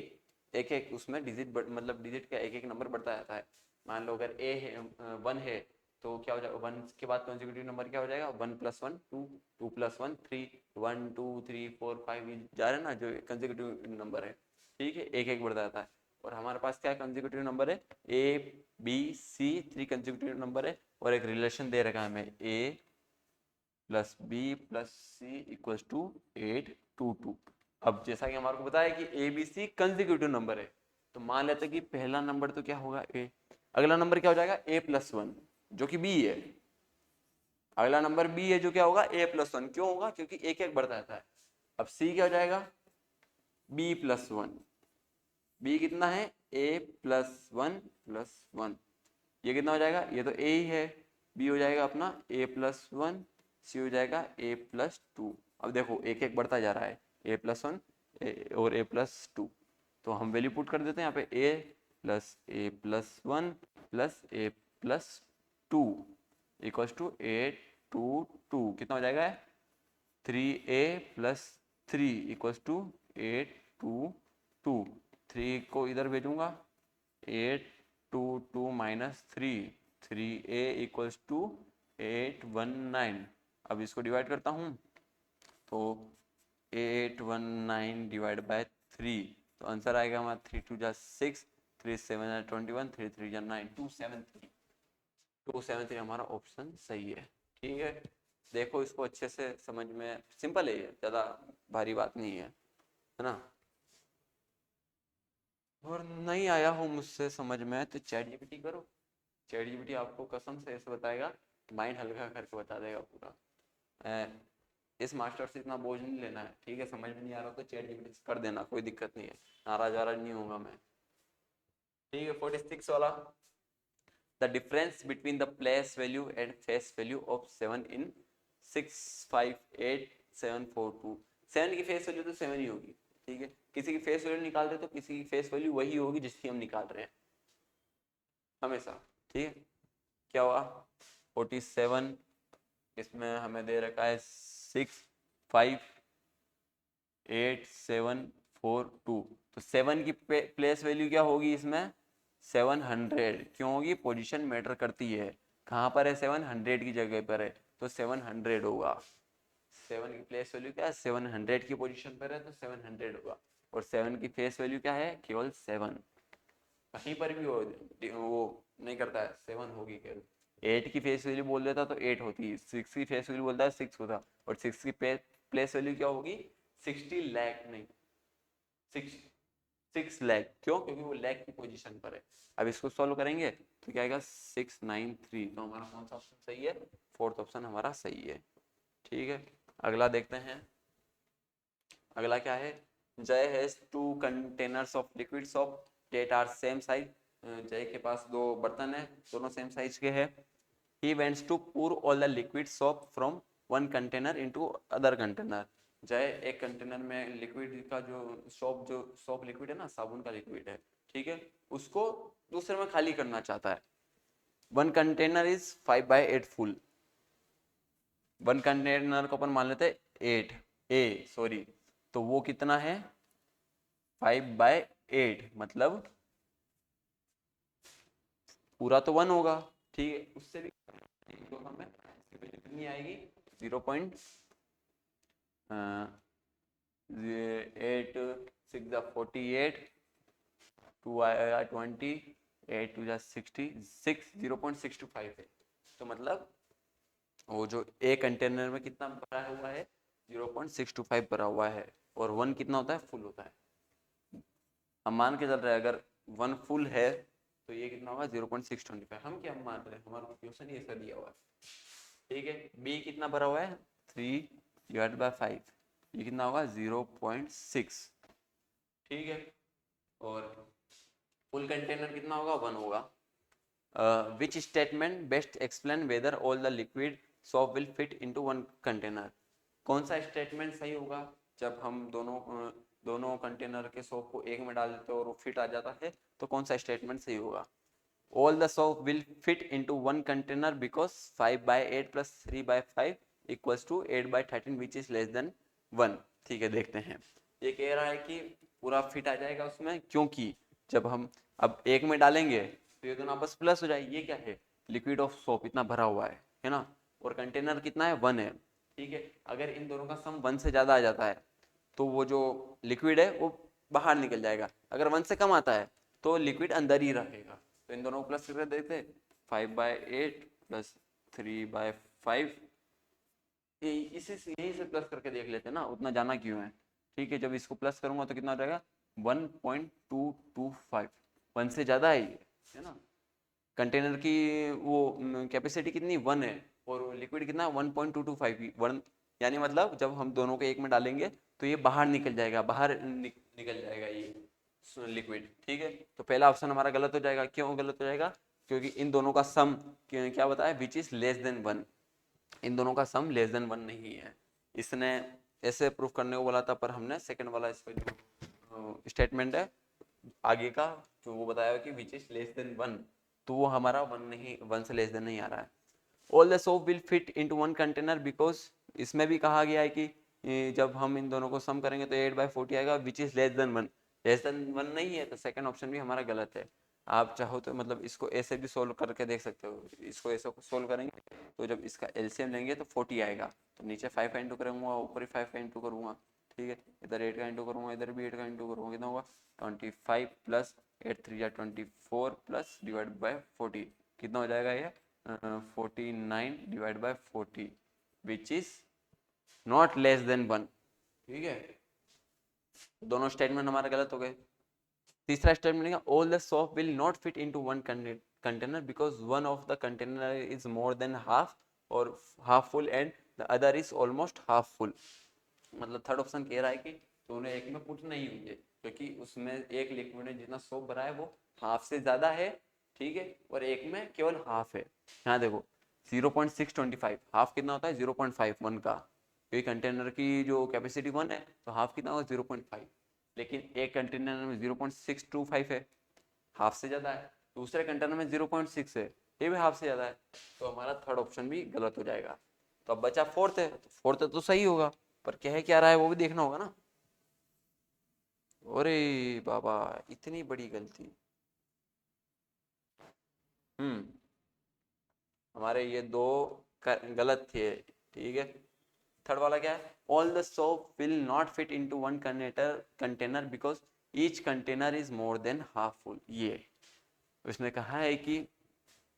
एक उसमें डिजिट मतलब डिजिट का एक एक नंबर बढ़ता जाता है। मान लो अगर ए है 1 है तो क्या हो जाएगा, 1 के बाद कंसेक्यूटिव नंबर क्या हो जाएगा, 1 + 1 2, 2 + 1 3, 1 2 3 4 5 जा रहे हैं ना जो कंसेक्यूटिव नंबर है। ठीक है, एक एक बढ़ता जाता है। और हमारे पास क्या कंसेक्यूटिव नंबर है, A B C 3 consecutive number है और एक रिलेशन दे रखा है हमें A plus B plus C equals to 8 2 2। अब जैसा कि हमारे को बताया कि A B C consecutive number है, तो मान लेते हैं कि पहला नंबर तो क्या होगा ए, अगला नंबर क्या हो जाएगा ए प्लस 1 जो कि बी है, अगला नंबर बी है जो क्या होगा ए प्लस 1। क्यों होगा? क्योंकि एक एक बढ़ता रहता है। अब सी क्या हो जाएगा, बी प्लस 1। बी कितना है, ए प्लस 1 प्लस 1। ये कितना हो जाएगा, ये तो ए ही है, बी हो जाएगा अपना ए प्लस 1, सी हो जाएगा ए प्लस 2। अब देखो एक एक बढ़ता जा रहा है, ए प्लस 1 और ए प्लस 2, तो हम वैल्यू पुट कर देते हैं यहाँ पे A plus 1 plus A plus 2 equals to 8 2 2। कितना हो जाएगा, 3a प्लस 3 इक्वल्स टू 8 2 2। 3 को इधर भेजूंगा, 8 2 2 माइनस 3, 3a इक्वल्स टू 819। अब इसको डिवाइड करता हूँ तो 819 डिवाइड बाय 3, तो आंसर आएगा हमारा 3 2 जा 6, 3 7 जा 21, 3 3 जा 9, 273। 273 हमारा ऑप्शन सही है। ठीक है, देखो इसको अच्छे से समझ में, सिंपल है ये, ज़्यादा भारी बात नहीं है ना। और नहीं आया हो मुझसे समझ में तो चैट जीपीटी करो, चैट जीपीटी आपको कसम से ऐसे बताएगा, माइंड हल्का करके बता देगा पूरा। इस मास्टर से इतना बोझ नहीं लेना है, ठीक है, समझ में नहीं आ रहा तो चैट जीपीटी से कर देना, कोई दिक्कत नहीं है, नाराज वाराज नहीं होगा मैं। ठीक है, 46 वाला, the difference between the place value and face value of 7 in 658742। 7 की फेस वैल्यू तो 7 ही होगी, ठीक है, किसी की फेस वैल्यू निकालते तो किसी की फेस वैल्यू वही होगी जिसकी हम निकाल रहे हैं हमेशा। ठीक है, क्या हुआ 47, इसमें हमें दे रखा है 6588742, तो 7 की प्लेस वैल्यू क्या होगी इसमें, 700। क्यों होगी, पोजीशन मैटर करती है, कहाँ पर है 700 की जगह पर है तो 700 होगा। 7 की प्लेस वैल्यू क्या है, 700 की पोजीशन पर है तो 700 होगा। और 7 की फेस वैल्यू क्या है, केवल 7, कहीं पर भी वो नहीं करता है, 7 होगी केवल। 8 की फेस वैल्यू बोल देता तो 8 होती, 6 की फेस वैल्यू बोलता है 6 होता, और 6 की प्लेस वैल्यू क्या होगी, 60 लाख नहीं, 6 लाख। क्यों, क्योंकि वो लाख की पोजीशन पर है। अब इसको सॉल्व करेंगे तो क्या आएगा 693, तो हमारा कौन सा ऑप्शन सही है, फोर्थ ऑप्शन हमारा सही है। ठीक है, अगला देखते हैं, अगला क्या है, Jay has 2 containers of liquids of that are same size. Jay के पास 2 बर्तन है, दोनों सेम साइज के हैं। he wants to pour all the liquid soap from one container into other container। जय एक कंटेनर में लिक्विड का जो सोप लिक्विड है ना, साबुन का लिक्विड है, ठीक है, उसको दूसरे में खाली करना चाहता है। One container is 5/8 full, one container को अपन मान लेते हैं 8 सॉरी, तो वो कितना है 5/8, मतलब पूरा तो 1 होगा, ठीक है, उससे भी तो हमें कितनी आएगी 0.8 6 48 2 आएगा 20 8 2 66 0.625 है। तो मतलब वो जो ए कंटेनर में कितना भरा हुआ है 0.625 भरा हुआ है, और 1 कितना होता है, फुल होता है। हम मान के चल रहे हैं अगर 1 फुल है तो ये कितना होगा 0.625। हम क्या मान रहे हैं, हमारा क्वेश्चन ये ऐसा दिया हुआ है। ठीक है, बी कितना भरा हुआ है 3/5, ये कितना होगा 0.6। ठीक है, और फुल कंटेनर कितना होगा 1 होगा। Which statement best explain whether all the liquid soap will fit into 1 container. कौन सा स्टेटमेंट सही होगा, जब हम दोनों कंटेनर के सोप को एक में डाल देते हैं और वो फिट आ जाता है, तो कौन सा स्टेटमेंट सही होगा। all the soap will fit into one container because 5/8 plus 3/5 equals to 8/13 which is less than 1। ठीक है, देखते हैं। ये कह रहा है कि पूरा फिट आ जाएगा उसमें, क्योंकि जब हम अब एक में डालेंगे तो ये दोनों आपस प्लस हो जाएगी। ये क्या है, लिक्विड ऑफ सोप इतना भरा हुआ है ना, और कंटेनर कितना है, 1 है। ठीक है, अगर इन दोनों का सम 1 से ज़्यादा आ जाता है तो वो जो लिक्विड है वो बाहर निकल जाएगा, अगर 1 से कम आता है तो लिक्विड अंदर ही रहेगा। तो इन दोनों को प्लस करके देखते, 5/8 प्लस 3/5, इसी से यही से प्लस करके देख लेते हैं ना, उतना जाना क्यों है। ठीक है, जब इसको प्लस करूंगा तो कितना हो जाएगा, 1.225, 1 से ज़्यादा है ना। कंटेनर की वो कैपेसिटी कितनी, 1 है, और लिक्विड कितना, 1.225 1, यानी मतलब जब हम दोनों को एक में डालेंगे तो ये बाहर निकल जाएगा, बाहर निकल जाएगा ये लिक्विड। ठीक है, तो पहला ऑप्शन हमारा गलत हो जाएगा। क्यों गलत हो जाएगा, क्योंकि इन दोनों का सम क्या बताया, विच इज लेस देन 1, इन दोनों का सम लेस देन 1 नहीं है। इसने ऐसे प्रूफ करने को बोला था, पर हमने सेकंड वाला इसका जो स्टेटमेंट है आगे का, जो वो बताया कि विच इज लेस देन 1, तो वो हमारा 1 नहीं, 1 से लेस देन नहीं आ रहा है। All the soap will fit into one container because, इसमें भी कहा गया है कि जब हम इन दोनों को सम करेंगे तो 8/40 आएगा, which is less than 1, less than 1 नहीं है, तो सेकंड ऑप्शन भी हमारा गलत है। आप चाहो तो मतलब इसको ऐसे भी सोल्व करके देख सकते हो, इसको ऐसे सोल्व करेंगे तो जब इसका एलसीएम लेंगे तो 40 आएगा, तो नीचे 5 का इंटू करूंगा, ऊपर ही 5 का इंटू करूंगा। ठीक है, इधर 8 का इंटू करूंगा, इधर भी 8 का इंटू करूंगा, कितना होगा 25 प्लस 8 3 या 24 प्लस डिवाइड बाय 40, कितना हो जाएगा ये 49 divide by 40 which is not less than 1। ठीक है, दोनों स्टेटमेंट हमारे गलत हो गए। तीसरा स्टेटमेंट है, all the soap will not fit into one container because one of the container is more than half और half full and the other is almost half full. मतलब थर्ड ऑप्शन कह रहा है कि दोनों एक में पुट नहीं होंगे, क्योंकि उसमें एक लिक्विड में जितना सोप भरा है वो हाफ से ज्यादा है। ठीक है, और एक में केवल हाफ है। यहाँ देखो 0.625, हाफ कितना होता है 0.51 का, क्योंकि कंटेनर की जो कैपेसिटी 1 है तो हाफ कितना होगा 0.5, लेकिन एक कंटेनर में 0.625 है, हाफ से ज्यादा है। दूसरे कंटेनर में 0.6 है, ये भी हाफ से ज्यादा है, तो हमारा थर्ड ऑप्शन भी गलत हो जाएगा। तो अब बचा फोर्थ है, तो फोर्थ है तो सही होगा, पर कह क्या रहा है वो भी देखना होगा ना। अरे बाबा, इतनी बड़ी गलती। हमारे ये दो गलत थे। ठीक है, थर्ड वाला क्या है, all the soap will not fit into one container because each container is more than half full. ये उसने कहा है कि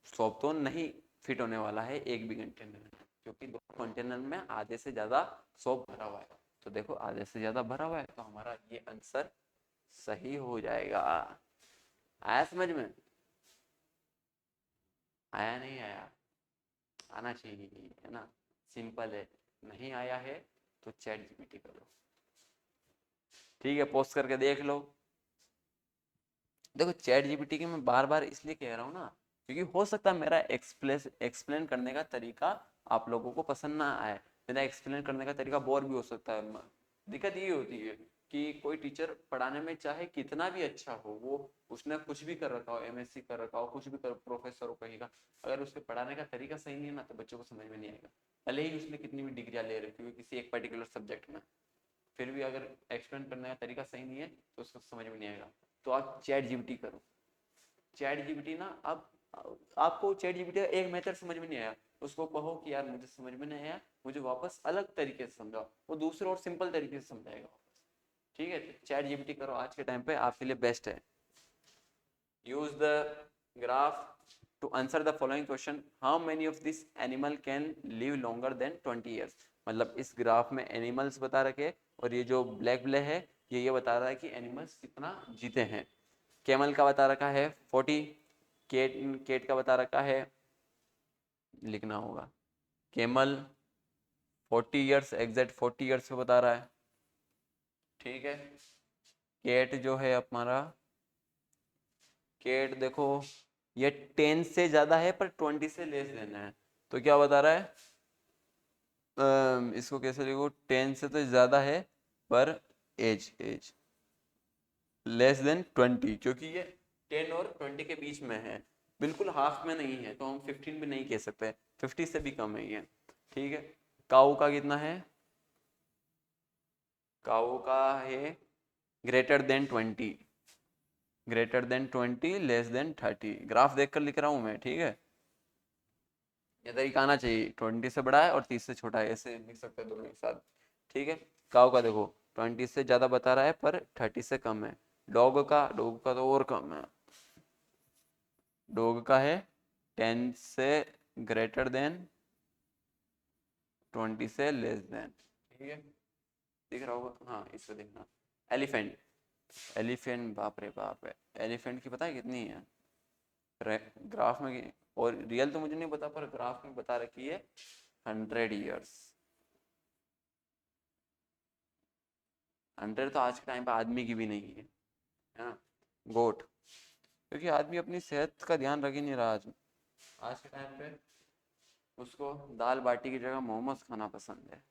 सोप तो नहीं फिट होने वाला है एक भी कंटेनर में, क्योंकि दो कंटेनर में आधे से ज्यादा सोप भरा हुआ है। तो देखो आधे से ज्यादा भरा हुआ है, तो हमारा ये आंसर सही हो जाएगा। आया समझ में, आया नहीं आया, आना चाहिए है ना, सिंपल है। नहीं आया है तो चैट जीपीटी करो। ठीक है, पोस्ट करके देख लो। देखो चैट जीपीटी की मैं बार बार इसलिए कह रहा हूँ ना, क्योंकि हो सकता है मेरा एक्सप्लेन करने का तरीका आप लोगों को पसंद ना आए, मेरा एक्सप्लेन करने का तरीका बोर भी हो सकता है। दिक्कत ये होती है कि कोई टीचर पढ़ाने में चाहे कितना भी अच्छा हो, वो उसने कुछ भी कर रखा हो, एमएससी कर रखा हो, कुछ भी कर, प्रोफेसर हो कहेगा, अगर उसके पढ़ाने का तरीका सही नहीं है ना तो बच्चों को समझ में नहीं आएगा। भले ही उसने कितनी भी डिग्रियां ले रखी हो किसी एक पर्टिकुलर सब्जेक्ट में, फिर भी अगर एक्सप्लेन करने का तरीका सही नहीं है तो उसको समझ में नहीं आएगा। तो आप चैट जीपीटी करो। चैट जीपीटी ना, अब आपको चैट जीपीटी का एक मेथड समझ में नहीं आया, उसको कहो कि यार मुझे समझ में नहीं आया, मुझे वापस अलग तरीके से समझाओ, वो दूसरे और सिंपल तरीके से समझाएगा वापस। ठीक है, चैट जीपीटी करो, आज के टाइम पे आपके लिए बेस्ट है। Use the graph to answer the following question, how many of this animal can live longer than 20 years. मतलब इस ग्राफ में एनिमल्स बता रखे, और ये जो ब्लैक ब्लैक है ये बता रहा है कि एनिमल्स कितना जीते हैं। कैमल का बता रखा है 40, केट का बता रखा है, लिखना होगा कैमल 40 ईयर्स, एग्जैक्ट 40 ईयर्स पे बता रहा है। ठीक है, केट जो है हमारा, केट देखो ये 10 से ज्यादा है पर 20 से लेस देना है, तो क्या बता रहा है, इसको कैसे लिखो, 10 से तो ज्यादा है पर एज एज लेस देन 20, क्योंकि ये 10 और 20 के बीच में है, बिल्कुल हाफ में नहीं है, तो हम 15 भी नहीं कह सकते, 50 से भी कम है ये। ठीक है, काऊ का कितना है, काऊ का है greater than 20, greater than 20, less than 30। Graph देखकर लिख रहा हूं मैं, ठीक है, ये तरीका आना चाहिए, 20 से बड़ा है और 30 से छोटा है, ऐसे लिख सकते हैं दोनों एक साथ। ठीक है, काऊ का देखो 20 से ज्यादा बता रहा है पर 30 से कम है। डॉग का तो और कम है, डॉग का है 10 से ग्रेटर देन, 20 से लेस देन। ठीक है, दिख रहा होगा, हाँ इसको देखना। एलिफेंट, एलिफेंट बाप रे बाप है, एलिफेंट की पता है कितनी है ग्राफ में, और रियल तो मुझे नहीं पता पर ग्राफ में बता रखी है 100 ईयर्स। 100 तो आज के टाइम पे आदमी की भी नहीं है ना। गोट, क्योंकि आदमी अपनी सेहत का ध्यान रख ही नहीं रहा आज, आज के टाइम पे उसको दाल बाटी की जगह मोमोज खाना पसंद है।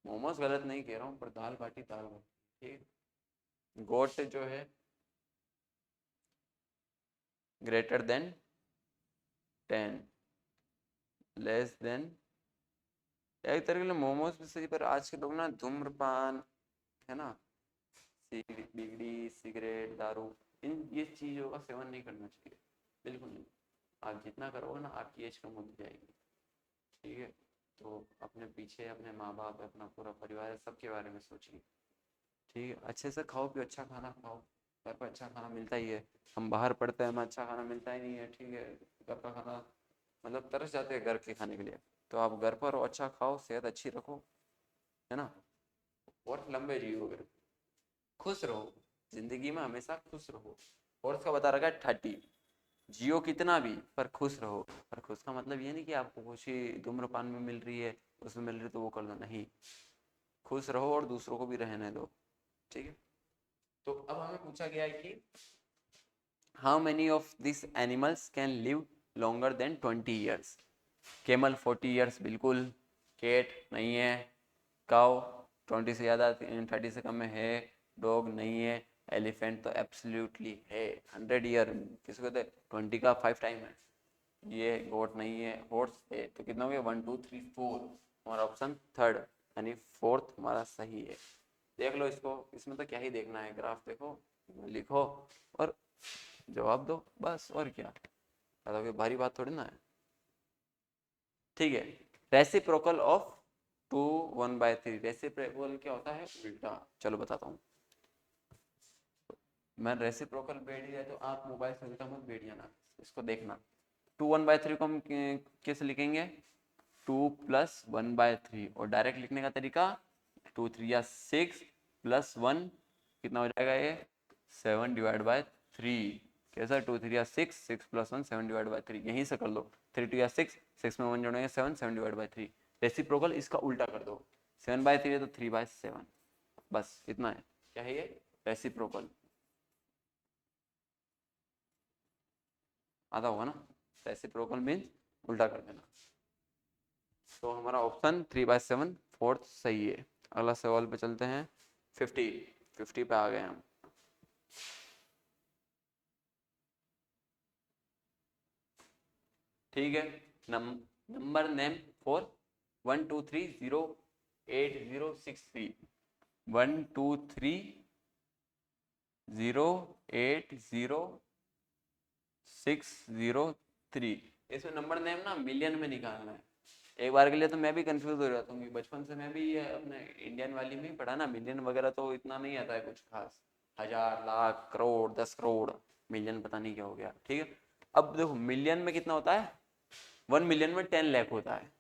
मोमोज गलत नहीं कह रहा हूँ, पर दाल बाटी दाल बाटी, ठीक है। गोट जो है ग्रेटर देन 10, लेस देन, एक तरह के लिए मोमोज भी सही, पर आज के लोग ना धूम्रपान, है ना, बीड़ी सिगरेट दारू, इन ये चीज़ों का सेवन नहीं करना चाहिए, बिल्कुल नहीं। आप जितना करोगे ना आपकी एज कम होती जाएगी। ठीक है, तो अपने पीछे अपने माँ बाप, अपना पूरा परिवार है, सबके बारे में सोचिए। ठीक है, अच्छे से खाओ पियो, अच्छा खाना खाओ, घर पर अच्छा खाना मिलता ही है। हम बाहर पढ़ते हैं, हमें अच्छा खाना मिलता ही नहीं है। ठीक है, घर का खाना मतलब तरस जाते हैं घर के खाने के लिए। तो आप घर पर अच्छा खाओ, सेहत अच्छी रखो, है ना, और लंबे जियोगे, खुश रहो, जिंदगी में हमेशा खुश रहो। और उसका बता रखा है 30, जियो कितना भी पर खुश रहो। पर खुश का मतलब ये नहीं कि आपको खुशी धूम्रपान में मिल रही है, उसमें मिल रही है तो वो कर लो, नहीं, खुश रहो और दूसरों को भी रहने दो। ठीक है, तो अब हमें पूछा गया है कि how many of this animals can live longer than 20 years. Camel 40 years बिल्कुल, कैट नहीं है, काउ 20 से ज़्यादा 30 से कम में है, डॉग नहीं है, एलिफेंट तो एब्सोल्युटली है 100 ईयर, किसको कहते हैं 20 का 5 टाइम है। ये गोट नहीं है, हॉर्स है, तो कितना हो गया 1 2 3 4, हमारा ऑप्शन थर्ड यानी फोर्थ हमारा सही है। देख लो इसको, इसमें तो क्या ही देखना है, ग्राफ देखो, लिखो और जवाब दो, बस और क्या, ज़्यादा कोई भारी बात थोड़ी ना है। ठीक है, रेसिप्रोकल ऑफ 2 1/3, रेसिप्रोकल क्या होता है, उल्टा, चलो बताता हूँ। मैं रेसिप्रोकल बैठ गया तो आप मोबाइल से उल्टा मत बैठ जाना, इसको देखना। 2 1/3 को हम कैसे लिखेंगे, 2 + 1/3, और डायरेक्ट लिखने का तरीका 2 3 या 6 + 1 कितना हो जाएगा ये 7/3। कैसा 2 3 या 6, 6 + 1 7/3, यहीं से कर लो, 3 2 या 6, 6 में 1 जोड़ेंगे 7, 7/3। रेसिप्रोकल इसका उल्टा कर दो, 7/3 है तो 3/7, बस इतना है। क्या है ये, रेसिप्रोकल, आता होगा ना, रेसिप्रोकल मीन्स उल्टा कर देना। तो हमारा ऑप्शन 3/7 फोर्थ सही है। अगला सवाल पे चलते हैं, 50 पे आ गए हम। ठीक है, नंबर नेम फॉर 1 2 3 0 8 0 6 3, 1 2 3 0 8 0 6 0 3। इसमें नंबर नेम ना मिलियन में निकालना है। एक बार के लिए तो मैं भी कंफ्यूज हो जाता हूँ, बचपन से मैं भी ये अपने इंडियन वाली में ही पढ़ा ना, मिलियन वगैरह तो इतना नहीं आता है कुछ खास, हजार लाख करोड़ 10 करोड़, मिलियन पता नहीं क्या हो गया। ठीक है, अब देखो मिलियन में कितना होता है, 1 मिलियन में 10 लाख होता है,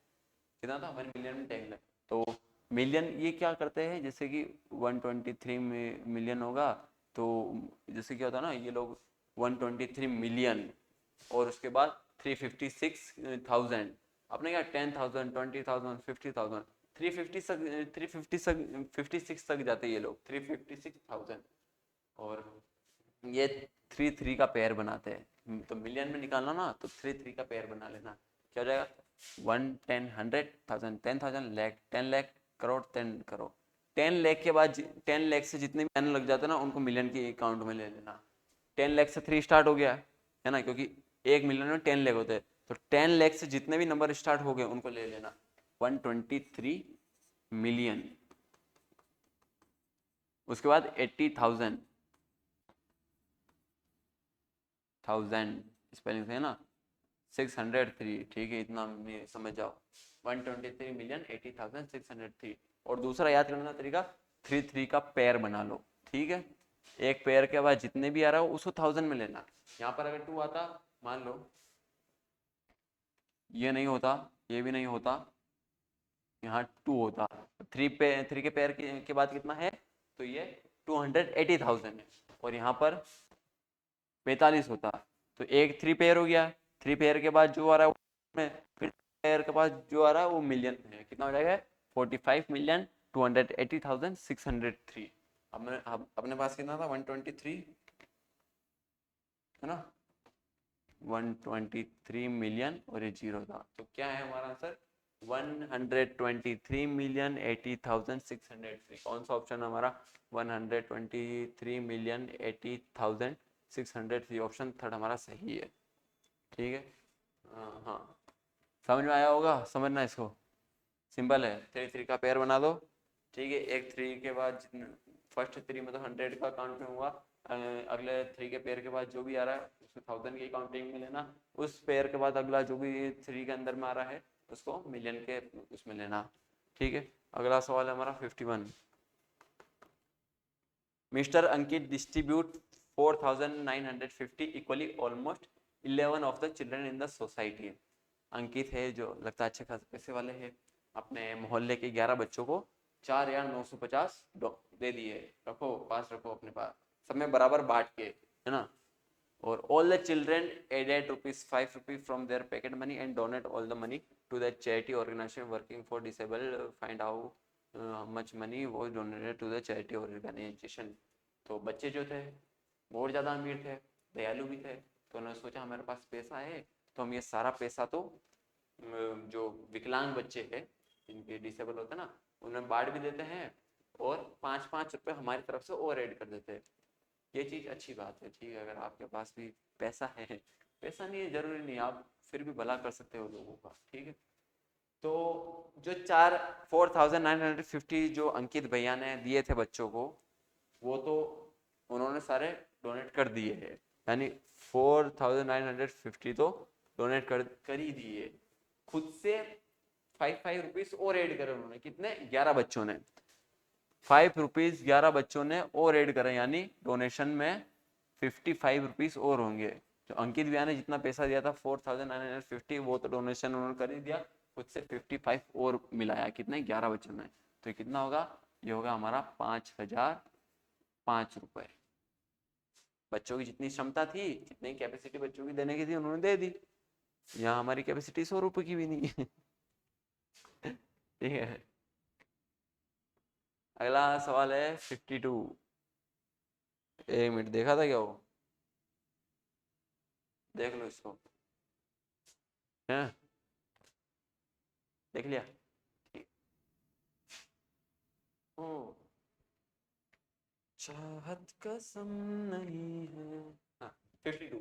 कितना था 1 मिलियन में 10 लाख। तो मिलियन ये क्या करते हैं, जैसे कि 123 मिलियन होगा, तो जैसे क्या होता है ना, ये लोग 123 मिलियन और उसके बाद 356,000, आपने क्या 10,000 20,000 50,000, 356 तक जाते ये लोग, 356,000, और ये 3 3 का पेयर बनाते हैं। तो मिलियन में निकालना ना तो 3 3 का पेयर बना लेना, क्या हो जाएगा 1 10 100,000 10,000 लाख 10 लाख करोड़ 10 करोड़। 10 लाख के बाद 10 लाख से जितने भी एन लग जाते हैं ना उनको मिलियन के अकाउंट में ले लेना। 10 लाख से 3 स्टार्ट हो गया, है ना, क्योंकि 1 मिलियन में 10 लाख होते हैं, तो 10 लाख से जितने भी नंबर स्टार्ट हो गए उनको ले लेना। 123 मिलियन, उसके बाद 80,000 स्पेलिंग है ना, 603, ठीक है, इतना समझ जाओ। 123,80,603। और दूसरा याद करने का तरीका, 3 का पेयर बना लो, ठीक है। एक पेयर के बाद जितने भी आ रहा हो उसको 1000 में लेना। यहाँ पर अगर 2 आता, मान लो ये नहीं होता, ये भी नहीं होता, यहाँ 2 होता, 3 के पेयर के बाद कितना है, तो ये 280,000 है। और यहाँ पर 45 होता, तो एक 3 पेयर हो गया, 3 पेयर के बाद जो आ रहा है में, फिर पेयर के बाद जो आ रहा है वो मिलियन है, कितना हो जाएगा, 45,280,603। अपने पास कितना था, 123, है ना, 123 मिलियन और ये 0 था, तो क्या है हमारा आंसर, 123,80,603। कौन सा ऑप्शन है हमारा, 123,80,603, ऑप्शन थर्ड हमारा सही है, ठीक है। हाँ, समझ में आया होगा, समझना इसको, सिंपल है, 3 का पेयर बना दो, ठीक है। एक 3 के बाद फर्स्ट 3 में तो 100 का काउंट में हुआ, अगले 3 के पेयर के बाद जो भी आ रहा है उसको 1000 की काउंटिंग में लेना, उस पेयर के बाद अगला जो भी 3 के अंदर में आ रहा है उसको मिलियन के उसमें लेना, ठीक है। अगला सवाल है हमारा 51। Mister Ankit distribute 4,950 equally almost 11 of the children in the society. Ankit है जो लगता है अच्छे खासे पैसे वाले हैं, अपने मोहल्ले के 11 बच्चों को 4,950 दे दिए, रखो पास, रखो अपने पास, सब में बराबर बांट के, है ना। और all the children added ₹5 from their pocket money and donate all the money to the charity organization working for disabled. Find out how much money was donated to the charity organization. तो बच्चे जो थे वो और ज़्यादा अमीर थे, दयालु भी थे, तो उन्होंने सोचा हमारे पास पैसा है तो हम ये सारा पैसा तो जो विकलांग बच्चे हैं जिनके डिसेबल होते हैं ना उन्हें बांट भी देते हैं और 5-5 रुपए हमारी तरफ से और ऐड कर देते हैं। ये चीज़ अच्छी बात है, ठीक है। अगर आपके पास भी पैसा है, पैसा नहीं है जरूरी नहीं, आप फिर भी भला कर सकते हो लोगों का, ठीक है। तो जो 4,950 जो अंकित भैया ने दिए थे बच्चों को, वो तो उन्होंने सारे डोनेट कर दिए हैं, यानी 4,950 तो डोनेट कर ही दिए। खुद से 5 रुपीज और ऐड करे उन्होंने, कितने, 11 बच्चों ने 5 रुपीज 11 बच्चों ने और ऐड करें, यानी डोनेशन में 55 रुपीज और होंगे। जो अंकित भैया ने जितना पैसा दिया था 4,950, वो तो डोनेशन उन्होंने कर ही दिया, खुद से 55 और मिलाया, कितने, 11 बच्चों ने, तो कितना होगा, ये होगा हमारा 5,005 रुपए। बच्चों की जितनी क्षमता थी, जितनी कैपेसिटी बच्चों की देने की थी उन्होंने दे दी। यहाँ हमारी कैपेसिटी 100 रुपए की भी नहीं है। ठीक है। अगला सवाल है 52। 1 मिनट, देखा था क्या वो, देख लो इसको, है देख लिया, ठीक। ओ, चाहत कसम नहीं है। हाँ, 52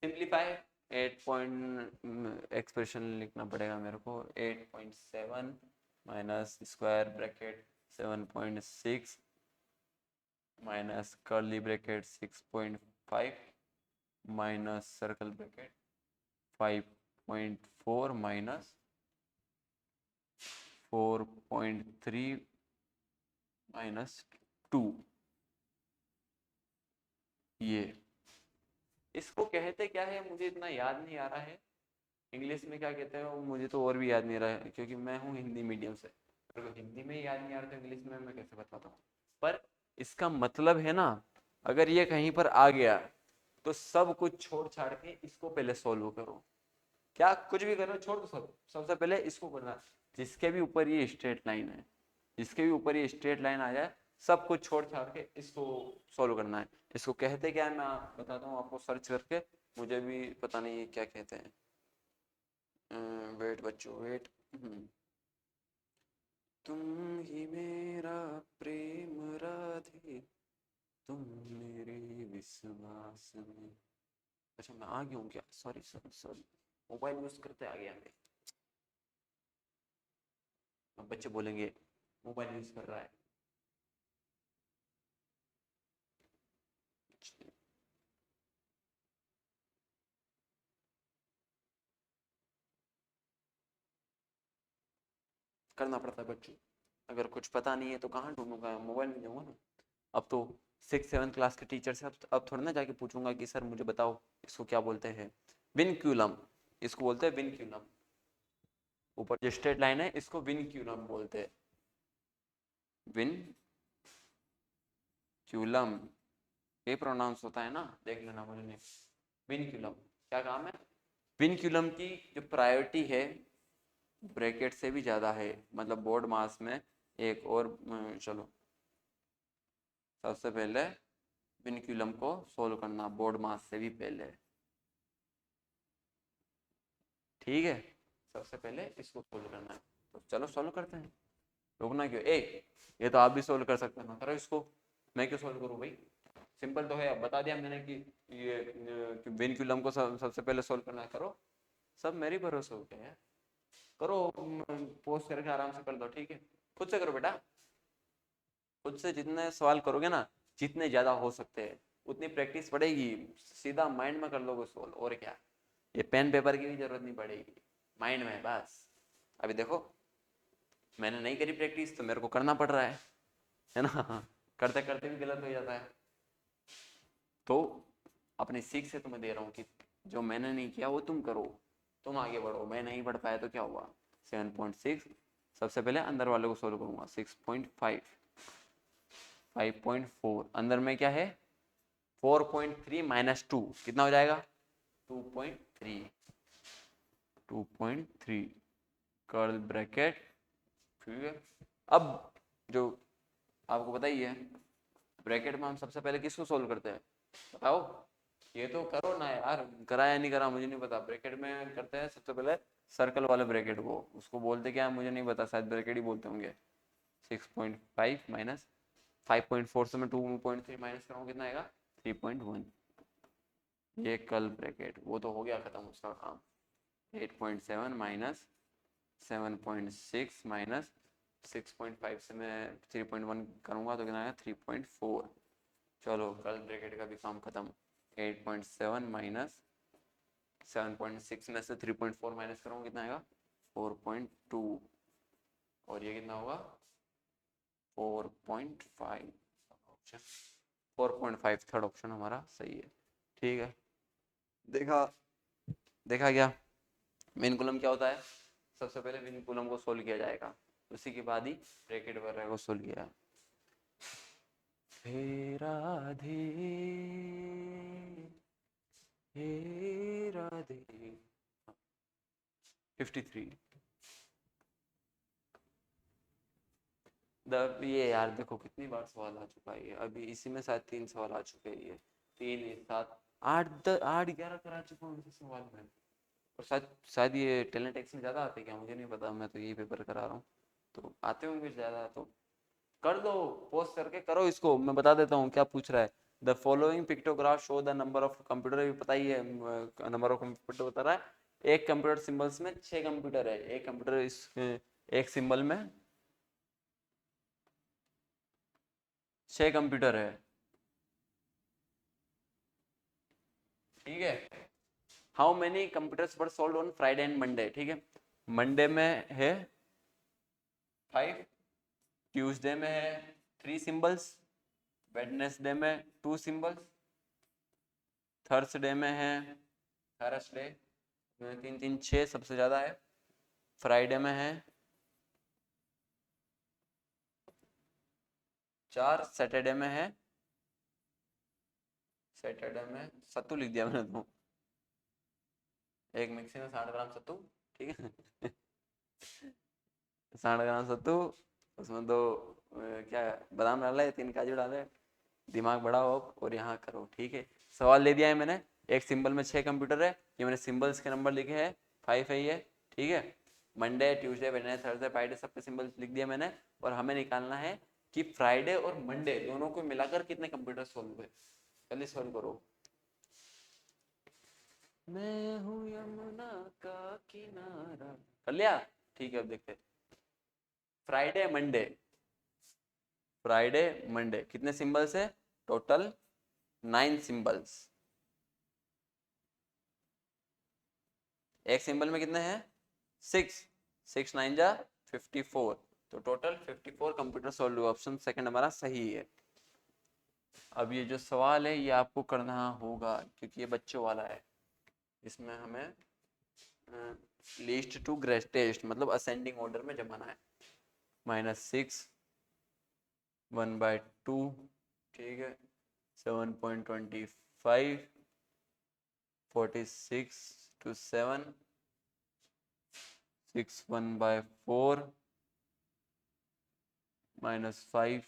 सिंप्लीफाई 8 पॉइंट एक्सप्रेशन लिखना पड़ेगा मेरे को, 8.7 minus square bracket 7.6 minus curly bracket 6.5 minus circle bracket 5.4 minus 4.3 minus 2। ये इसको कहते क्या है मुझे इतना याद नहीं आ रहा है, इंग्लिश में क्या कहते हैं वो मुझे तो और भी याद नहीं रहा है, क्योंकि मैं हूँ हिंदी मीडियम से, अगर हिंदी में याद नहीं आ रहा तो इंग्लिश में मैं कैसे बताता हूँ। पर इसका मतलब है ना, अगर ये कहीं पर आ गया तो सब कुछ छोड़ छाड़ के इसको पहले सॉल्व करो, क्या कुछ भी करो छोड़ दो, सबसे पहले इसको करना, जिसके भी ऊपर ये स्ट्रेट लाइन है, जिसके भी ऊपर ये स्ट्रेट लाइन आ जाए सब कुछ छोड़ छाड़ के इसको सॉल्व करना है। इसको कहते क्या है मैं बताता हूँ आपको सर्च करके, मुझे भी पता नहीं क्या कहते हैं। वेट बच्चों वेट, तुम ही मेरा प्रेम राधे, तुम मेरे विश्वास में अच्छा मैं आ गया हूँ क्या, sorry sorry sorry, mobile use करते आ गया मैं। अब बच्चे बोलेंगे मोबाइल यूज कर रहा है। करना पड़ता है बच्चों, अगर कुछ पता नहीं है तो कहाँ ढूंढूंगा, मोबाइल में जाऊंगा ना। अब तो 6 7 क्लास के टीचर से अब थोड़ा ना जाके पूछूंगा कि सर मुझे बताओ इसको क्या बोलते हैं। विनक्यूलम, इसको बोलते हैं विनक्यूलम। ऊपर जो स्ट्रेट लाइन है इसको विनक्यूलम बोलते हैं। विनक्यूलम ये प्रोनाउंस होता है ना, देख लेना मुझे नहीं। विनक्यूलम क्या काम है। विनक्यूलम की जो प्रायोरिटी है ब्रैकेट से भी ज़्यादा है, मतलब बोर्ड मास में एक और चलो सबसे पहले विनक्यूलम को सोल्व करना बोर्ड मास से भी पहले, ठीक है। सबसे पहले इसको सोल्व करना है, तो चलो सोल्व करते हैं। रुकना क्यों, ये तो आप भी सोल्व कर सकते हैं, करो इसको। मैं क्यों सोल्व करूँ भाई, सिंपल तो है। अब बता दिया मैंने कि ये विनक्यूलम को सबसे पहले सोल्व करना है, करो। सब मेरे भरोसे हो गया है, करो। पोस्ट करके आराम से कर दो, ठीक है। खुद से करो बेटा, खुद से जितने सवाल करोगे ना, जितने ज्यादा हो सकते हैं उतनी प्रैक्टिस पड़ेगी। सीधा माइंड में कर लोगे सोल्व, और क्या। ये पेन पेपर की भी जरूरत नहीं पड़ेगी, माइंड में बस। अभी देखो मैंने नहीं करी प्रैक्टिस तो मेरे को करना पड़ रहा है ना। करते करते भी गलत हो जाता है। तो अपनी सीख से तुम्हें दे रहा हूँ कि जो मैंने नहीं किया वो तुम करो, तुम आगे बढ़ो। मैं नहीं बढ़ पाया तो क्या हुआ। 7.6 सबसे पहले अंदर वाले को सोल्व करूंगा। 6.5, 5.4, अंदर में क्या है 4.3 माइनस 2 कितना हो जाएगा 2.3, 2.3 कर्ल ब्रैकेट। ठीक है। अब जो आपको पता ही है ब्रैकेट में हम सबसे पहले किसको सोल्व करते हैं, बताओ। ये तो करो ना यार, करा या नहीं करा मुझे नहीं पता। ब्रैकेट में करते हैं सबसे पहले सर्कल वाले ब्रैकेट को, उसको बोलते क्या है मुझे नहीं पता, शायद ब्रैकेट ही बोलते होंगे। 6.5 माइनस 5.4 से मैं 2.3 माइनस कराऊँ कितना आएगा 3.1। ये कर्ल ब्रैकेट वो तो हो गया खत्म उसका काम। 8.7 माइनस 7.6 माइनस 6.5 से मैं 3.1 करूँगा तो कितना आएगा 3.4। चलो कर्ल ब्रैकेट का भी काम खत्म। 8.7 माइनस 7.6 में से 3.4 माइनस करूँगा कितना आएगा 4.2, और ये कितना होगा 4.5। ऑप्शन 4.5 थर्ड ऑप्शन हमारा सही है, ठीक है। देखा, देखा क्या विनकुलम क्या होता है। सबसे पहले विनकुलम को सोल्व किया जाएगा, उसी के बाद ही ब्रैकेट वगैरह को सोल्व किया। हे राधे हे राधे। 53 ये यार देखो कितनी बार सवाल आ चुका है, अभी इसी में शायद 3 सवाल आ चुके हैं। ये 3 7 8 8 11 करा चुका हूँ इसी सवाल में। और शायद शायद ये टैलेंट एक्स में ज़्यादा आते क्या मुझे नहीं पता, मैं तो यही पेपर करा रहा हूँ तो आते होंगे ज़्यादा। तो कर दो, पोस्ट करके करो इसको। मैं बता देता हूँ क्या पूछ रहा है। The following pictograph show the number of computer, भी पता ही है नंबर ऑफ कंप्यूटर बता रहा है। एक कंप्यूटर सिंबल्स में 6 कंप्यूटर है, एक कंप्यूटर इस एक सिंबल में 6 कंप्यूटर है, ठीक है। How many computers were sold on Friday and Monday, ठीक है। मंडे में है 5, ट्यूसडे में है 3 सिंबल्स, वेडनेसडे में 2 सिंबल्स, थर्सडे में है थर्सडे 3 3 6 सबसे ज्यादा है, फ्राइडे में है 4, सैटरडे में है, सैटरडे में सत्तू लिख दिया मैंने तो, एक मिक्सी में 60 ग्राम सत्तू, ठीक है। 60 ग्राम सत्तू, उसमें 2 क्या बादाम डाले, 3 काजू डाले, दिमाग बढ़ाओ और यहाँ करो, ठीक है। सवाल दे दिया है मैंने, एक सिंबल में 6 कंप्यूटर है, ये मैंने सिंबल्स के नंबर लिखे हैं 5 है ये, ठीक है। Monday Tuesday Wednesday Thursday Friday सबके सिंबल लिख दिया मैंने। और हमें निकालना है कि फ्राइडे और मंडे दोनों को मिलाकर कितने कंप्यूटर सोल्व हुए। जल्दी सॉल्व करो। मैं हूँ यमुना का किनारा। कर लिया? ठीक है, अब देखते हैं। फ्राइडे मंडे, फ्राइडे मंडे कितने सिंबल्स है? Total 9 symbols. एक सिंबल में कितने हैं? 6। 6 9 जा 54, तो total 54 computer solve. Option second हमारा सही है। अब ये जो सवाल है ये आपको करना होगा क्योंकि ये बच्चों वाला है। इसमें हमें लीस्ट टू ग्रेटेस्ट मतलब असेंडिंग ऑर्डर में जमाना है। -6 1/2, ठीक है, 7.25, 46 to 7, 6 1/4, -5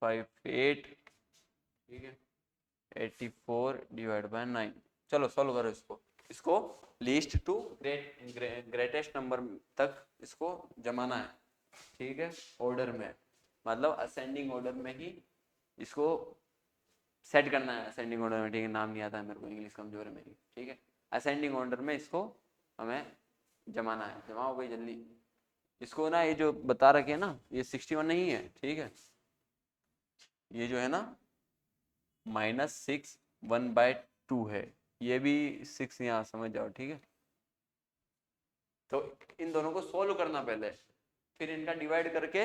5 8, ठीक है, 84 / 9। चलो सॉल्व करो इसको। इसको लीस्ट टू ग्रेटेस्ट नंबर तक इसको जमाना है, ठीक है, ऑर्डर में, मतलब असेंडिंग ऑर्डर में ही इसको सेट करना है। असेंडिंग ऑर्डर में, ठीक है, नाम नहीं आता है मेरे को, इंग्लिश कमजोर है मेरी, ठीक है। असेंडिंग ऑर्डर में इसको हमें जमाना है। जमाओ भाई जल्दी इसको ना। ये जो बता रखे है ना, ये 61 नहीं है, ठीक है, ये जो है ना -6 1/2 है, ये भी 6 यहाँ समझ जाओ, ठीक है। तो इन दोनों को सोल्व करना पहले, फिर इनका डिवाइड करके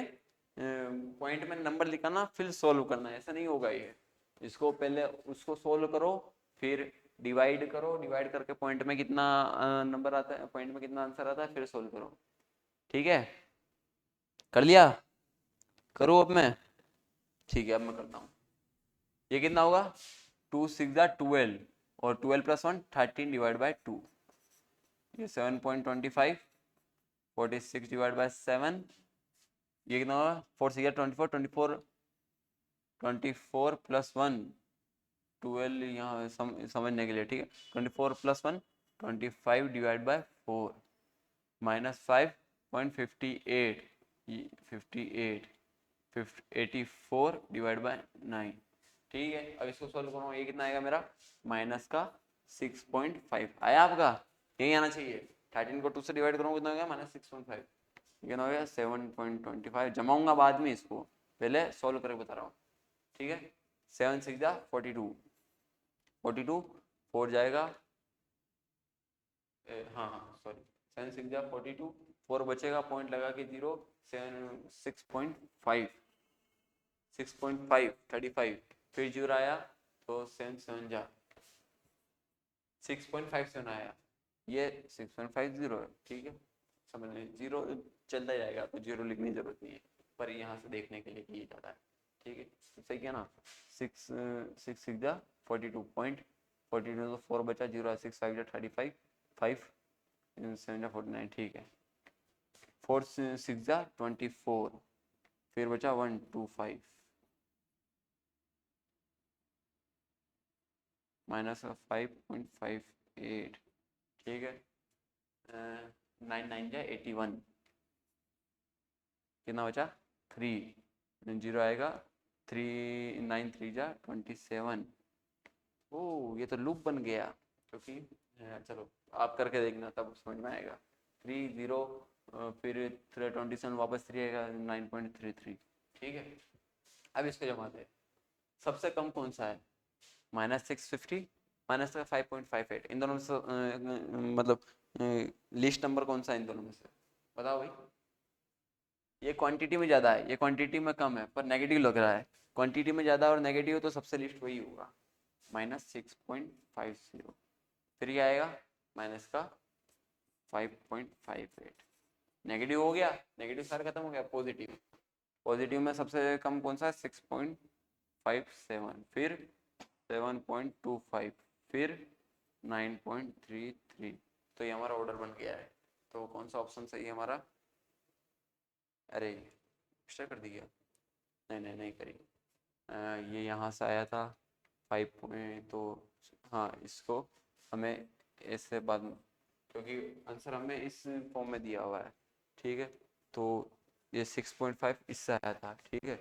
पॉइंट में नंबर लिखाना, फिर सोल्व करना। ऐसा नहीं होगा ये। इसको पहले उसको सोल्व करो, फिर डिवाइड करो, डिवाइड करके पॉइंट में कितना नंबर आता है, पॉइंट में कितना आंसर आता है, फिर सोल्व करो, ठीक है। कर लिया? करूँ अब मैं? ठीक है, अब मैं करता हूँ। ये कितना होगा? 2 6 12, और 12 + 1 13 / 2, ये 7.25, 46 / 7, ये कितना होगा? 4 6 24, 24 + 1 12, यहाँ समझने के लिए, ठीक है, 24 + 1 25 / 4, -5.58, 58 84 / 9, ठीक है। अब इसको सॉल्व करो, ये कितना आएगा मेरा? -6.5 आया आपका? यही आना चाहिए। 13 को 2 से डिवाइड करूँगा कितना हो गया? -6.5, कितना हो गया? 7.25। जमाऊंगा बाद में इसको, पहले सॉल्व करके बता रहा हूँ, ठीक है। 7 6 42, 42 4 जाएगा, हाँ हाँ सॉरी, 7 6 42, 4 बचेगा, पॉइंट लगा के 0, 6.5, 6.5 35, फिर 0 आया तो 7 7 6.57 आया, ये 6.50 है, ठीक है। समझ लें, 0 चलता जाएगा तो 0 लिखने की जरूरत नहीं है, पर यहाँ से देखने के लिए किया जाता है, ठीक है। सही किया ना? 6 6 6 42 पॉइंट, 42 तो 4 बचा, 0 6 5 35, 5 7 49, ठीक है। 4 6 24, फिर बचा 1 2 5, -5.58, ठीक है। 9 9 81, कितना बचा? 3, 0 आएगा, 3 9 3 27। ओ, ये तो लूप बन गया, क्योंकि चलो आप करके देखना तब समझ में आएगा। 3 0, फिर 27 वापस 3 आएगा, 9.33, ठीक है। अब इसको जमाते हैं। सबसे कम कौन सा है? -650, -5.58, इन दोनों में से मतलब लिस्ट नंबर कौन सा है इन दोनों में से? बताओ भाई। ये क्वांटिटी में ज़्यादा है, ये क्वांटिटी में कम है, पर नेगेटिव लग रहा है। क्वांटिटी में ज़्यादा और नेगेटिव तो सबसे लिस्ट वही होगा, -6.50। फिर क्या आएगा? माइनस का 5.58, नेगेटिव हो गया, नेगेटिव सारा खत्म हो गया। पॉजिटिव, पॉजिटिव में सबसे कम कौन सा है? 6.57, फिर 7.25, फिर 9.33। तो ये हमारा ऑर्डर बन गया है। तो कौन सा ऑप्शन सही है हमारा? अरे एक्स्ट्रा कर दिया, नहीं नहीं नहीं करी। ये यहाँ से आया था 5 पॉइंट, तो हाँ इसको हमें ऐसे बाद में, क्योंकि आंसर हमें इस फॉर्म में दिया हुआ है, ठीक है। तो ये 6.5 इससे आया था, ठीक है,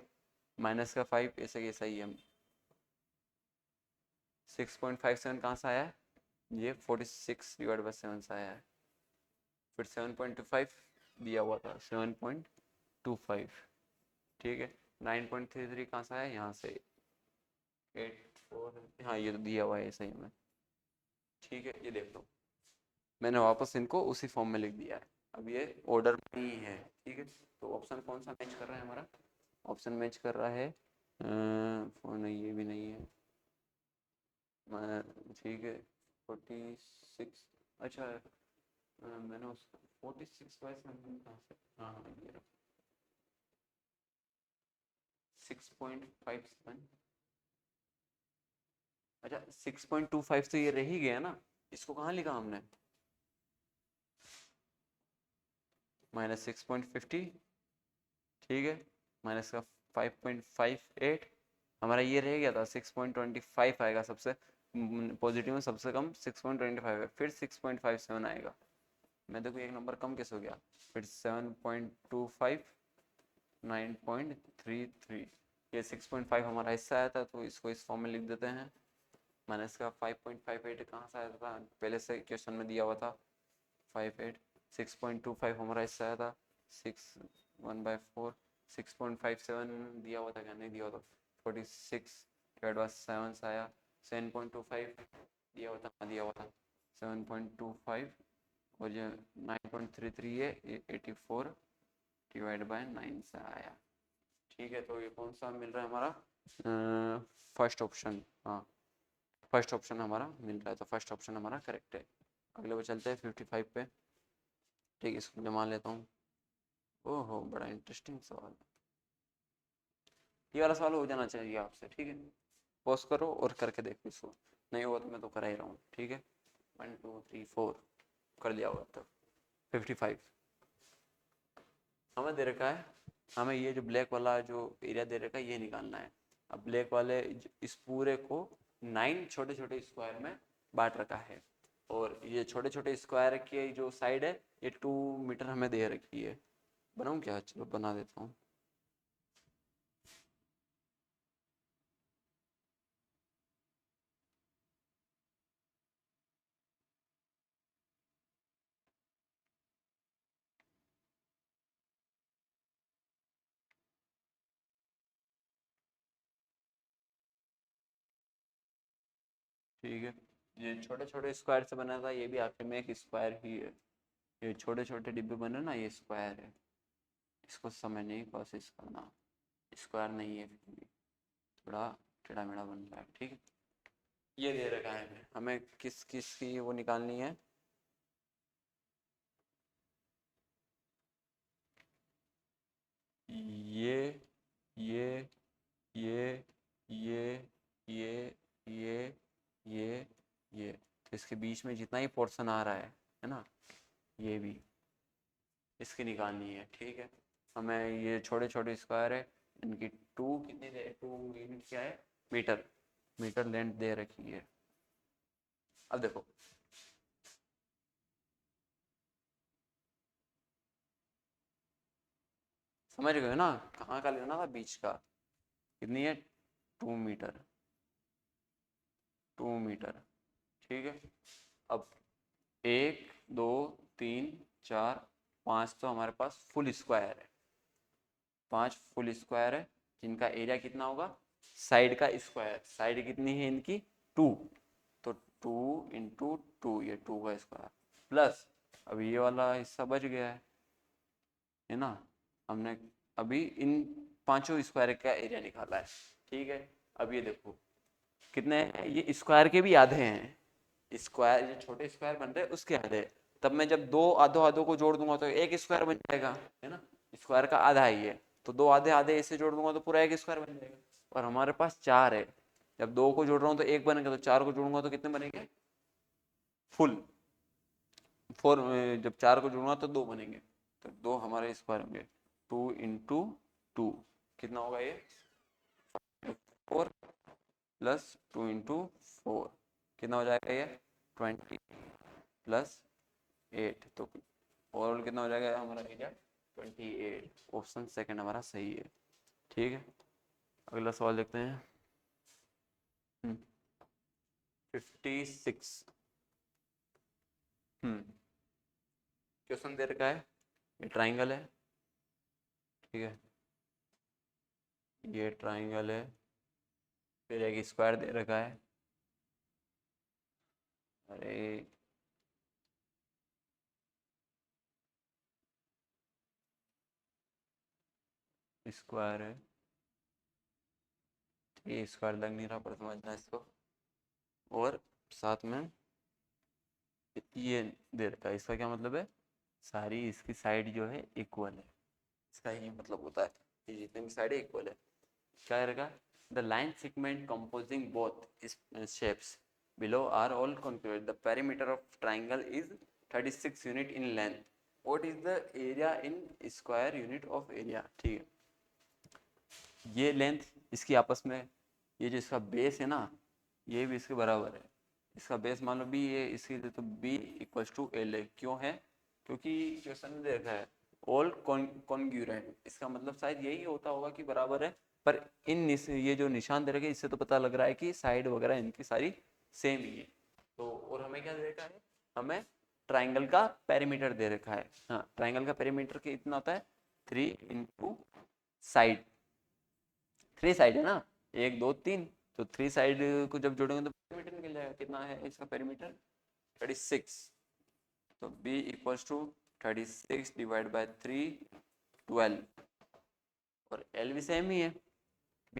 माइनस का 5 ऐसे कैसा ही है। 6.57 कहाँ से आया है? ये 46 डिवाइड बाई 7 से आया है। फिर 7.25 दिया हुआ था, 7.25, ठीक है। 9.33 कहाँ से आया, यहाँ से 84, हाँ ये तो दिया हुआ है सही में, ठीक है। ये देख लो, मैंने वापस इनको उसी फॉर्म में लिख दिया है। अब ये ऑर्डर में ही है, ठीक है। तो ऑप्शन कौन सा मैच कर रहा है हमारा, ऑप्शन मैच कर रहा है नहीं ये भी नहीं है, ठीक है। 46, अच्छा मैंने उसको 46 बाई 7 कहाँ से, हाँ हाँ ये रहा, 6.57, अच्छा 6.25 तो ये रह ही गया ना, इसको कहाँ लिखा हमने, -6.50, ठीक है। माइनस का 5.58, हमारा ये रह गया था 6.25 आएगा, सबसे पॉजिटिव में सबसे कम 6.25 है, फिर 6.57 आएगा। मैं देखो एक नंबर कम कैसे हो गया, फिर 7.25, 9.33, ये 6.5 हमारा हिस्सा आया था, तो इसको इस फॉर्म में लिख देते हैं। माइनस का 5.58 कहाँ से आया था, पहले से क्वेश्चन में दिया हुआ था 58, 6.25 हमारा हिस्सा आया था, 1/4, 6.57 दिया हुआ था, क्या नहीं दिया हुआ था, 46 डिवाइड बाय 7 से आया, 7.25 दिया हुआ था, दिया हुआ था 7.25, और ये 9.33 है, ये 84 डिवाइड बाय 9 से आया, ठीक है। तो ये कौन सा मिल रहा है हमारा, फर्स्ट ऑप्शन, हाँ फर्स्ट ऑप्शन हमारा मिल रहा है, तो फर्स्ट ऑप्शन हमारा करेक्ट है। अगले पे चलते हैं 55 पे, ठीक है, इसको जमा लेता हूँ। ओहो बड़ा इंटरेस्टिंग सवाल, ये वाला सवाल हो जाना चाहिए आपसे, ठीक है। पॉज करो और करके देखो इसको, नहीं हुआ तो मैं तो करा ही रहा हूँ, ठीक है। 1 2 3 4 कर लिया होगा तब। 55 हमें दे रखा है, हमें ये जो ब्लैक वाला जो एरिया दे रखा है ये निकालना है। अब ब्लैक वाले इस पूरे को 9 छोटे छोटे स्क्वायर में बांट रखा है, और ये छोटे छोटे स्क्वायर की जो साइड है ये 2 मीटर हमें दे रखी है। बनाऊँ क्या, चलो बना देता हूँ। ठीक है, ये छोटे छोटे स्क्वायर से बना था, ये भी आखिर में एक स्क्वायर ही है। ये छोटे छोटे डिब्बे बने ना, ये स्क्वायर है, इसको समझने की कोशिश करना, स्क्वायर नहीं है, फिर भी थोड़ा टेढ़ा मेढ़ा बन रहा है, ठीक है। ये दे रखा है हमें, किस किस की वो निकालनी है, ये ये ये ये ये ये ये तो इसके बीच में जितना ही पोर्शन आ रहा है ना, ये भी इसकी निकालनी है, ठीक है। हमें ये छोटे छोटे स्क्वायर है, इनकी टू कितनी दे, टू यूनिट क्या है, मीटर, मीटर लेंथ दे रखी है। अब देखो समझ गए ना, कहाँ का लेना था, बीच का, कितनी है, 2 मीटर, 2 मीटर, ठीक है। अब 1 2 3 4 5 तो हमारे पास फुल स्क्वायर है, 5 फुल स्क्वायर है, जिनका एरिया कितना होगा, साइड का स्क्वायर, साइड कितनी है इनकी, 2, तो 2 × 2, ये 2 का स्क्वायर, प्लस अब ये वाला हिस्सा बच गया है ना। हमने अभी इन पांचों स्क्वायर का एरिया निकाला है, ठीक है। अब ये देखो कितने हैं, ये स्क्वायर के भी आधे हैं, स्क्वायर जो छोटे स्क्वायर बन रहे हैं उसके आधे, तब मैं जब दो आधो आधो को जोड़ दूंगा तो एक स्क्वायर बन जाएगा, है ना, स्क्वायर का आधा ही है, तो दो आधे आधे ऐसे जोड़ दूंगा तो पूरा एक स्क्वायर बन जाएगा। और हमारे पास 4 है, जब 2 को जोड़ रहा हूँ तो एक बनेगा, तो 4 को जोड़ूंगा तो कितने बनेंगे, फुल 4, जब 4 को जोड़ूंगा तो 2 बनेंगे, तो 2 हमारे स्क्वायर होंगे, 2 × 2 कितना होगा ये, 4 प्लस 2 × 4 कितना हो जाएगा ये, 20 प्लस 8, तो ओवरऑल कितना हो जाएगा हमारा एरिया, 28, ऑप्शन सेकंड हमारा सही है, ठीक है। अगला सवाल देखते हैं। 56 क्वेश्चन दे रखा है, ये ट्राइंगल है, ठीक है, ये ट्राइंगल है, फिर एक स्क्वायर दे रखा है, अरे स्क्वायर है, ये स्क्वायर लग नहीं रहा पर समझना इसको, और साथ में ये दे रखा है। इसका क्या मतलब है, सारी इसकी साइड जो है इक्वल है, इसका ये मतलब होता है, ये जितने भी साइड इक्वल है। क्या रहेगा, the line segment composing both shapes below are all concurrent. The perimeter of triangle is 36 unit in length. What is the area in square unit of area? ठीक है, ये लेंथ इसकी आपस में, ये जो इसका बेस है ना, ये भी इसके बराबर है, इसका बेस मान लो बी है, इसकी तो बी इक्वल्स टू एल है। क्यों है, क्योंकि क्वेश्चन में देखा है ऑल कॉन्ग्रुएंट, इसका मतलब शायद यही होता होगा कि बराबर है, पर इन ये जो निशान दे रखे इससे तो पता लग रहा है कि साइड वगैरह इनकी सारी सेम ही है। तो और हमें क्या दे रखा है, हमें ट्राइंगल का पेरीमीटर दे रखा है। हाँ, ट्राइंगल का पेरीमीटर कितना होता है, 3 × साइड, 3 साइड है ना, 1 2 3, तो 3 साइड को जब जोड़ेंगे तो पेरीमीटर निकल जाएगा। कितना है इसका पेरीमीटर, 36, तो b equals to 36 divide by 3, 12, और l भी सेम ही है,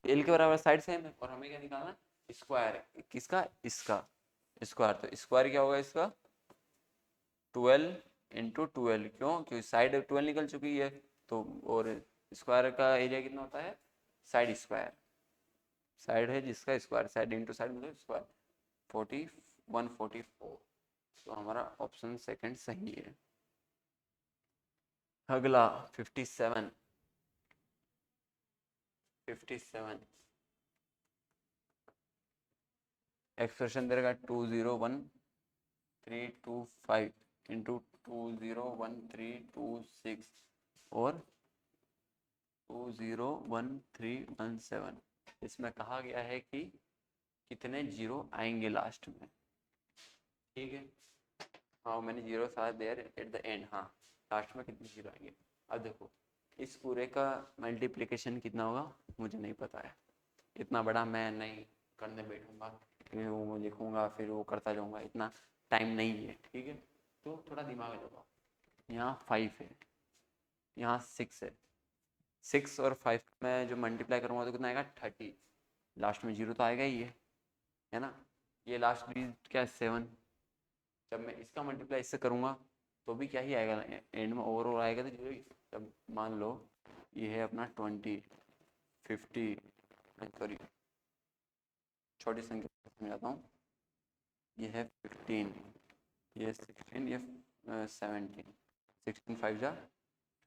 l के बराबर साइड सेम है, और हमें क्या निकालना है, स्क्वायर किसका, इसका स्क्वायर। तो स्क्वायर क्या होगा इसका, 12 × 12, क्यों, क्योंकि साइड 12 निकल चुकी है, तो और स्क्वायर का एरिया कितना होता है, साइड स्क्वायर, साइड है जिसका स्क्वायर, साइड इंटू साइड मतलब स्क्वायर, 144। तो हमारा ऑप्शन सेकंड सही है। अगला 57 एक्सप्रेशन दे रखा 201,325 इंटू 201,326 और 201,317। इसमें कहा गया है कि कितने जीरो आएंगे लास्ट में, ठीक है। हाँ, मैंने जीरो था देयर एट द एंड, हाँ लास्ट में कितने जीरो आएंगे। अब देखो इस पूरे का मल्टीप्लिकेशन कितना होगा मुझे नहीं पता है, इतना बड़ा मैं नहीं करने बैठूंगा, फिर वो लिखूंगा फिर वो करता जाऊंगा, इतना टाइम नहीं है, ठीक है। तो थोड़ा दिमाग लगाओ, यहाँ 5 है, यहाँ 6 है, 6 और 5 में जो मल्टीप्लाई करूँगा तो कितना आएगा 30, लास्ट में जीरो तो आएगा ही है ना। ये लास्ट डिजिट क्या है 7, जब मैं इसका मल्टीप्लाई इससे करूँगा तो भी क्या ही आएगा, एंड में ओवरऑल आएगा तो जीरो ही। जब मान लो ये है अपना 20, 50, सॉरी छोटी संख्या समझाता हूँ, ये है 15, ये 16, ये 17, 16 5 जा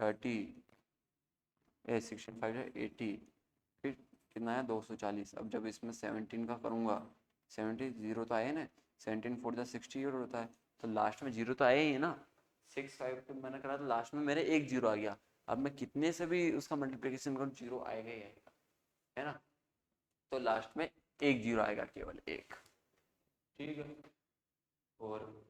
30, ये 16 5 जा 80, फिर कितना है 240। अब जब इसमें 17 का करूँगा, 70 जीरो तो आए ना, 17 4 जा 60 और होता है, तो लास्ट में जीरो तो आए ही है ना। 6 5 पे मैंने करा तो लास्ट में मेरे एक जीरो आ गया। अब मैं कितने से भी उसका मल्टीप्लिकेशन करूँ जीरो आएगा ही आएगा, है ना। तो लास्ट में एक जीरो आएगा, केवल एक, ठीक है। और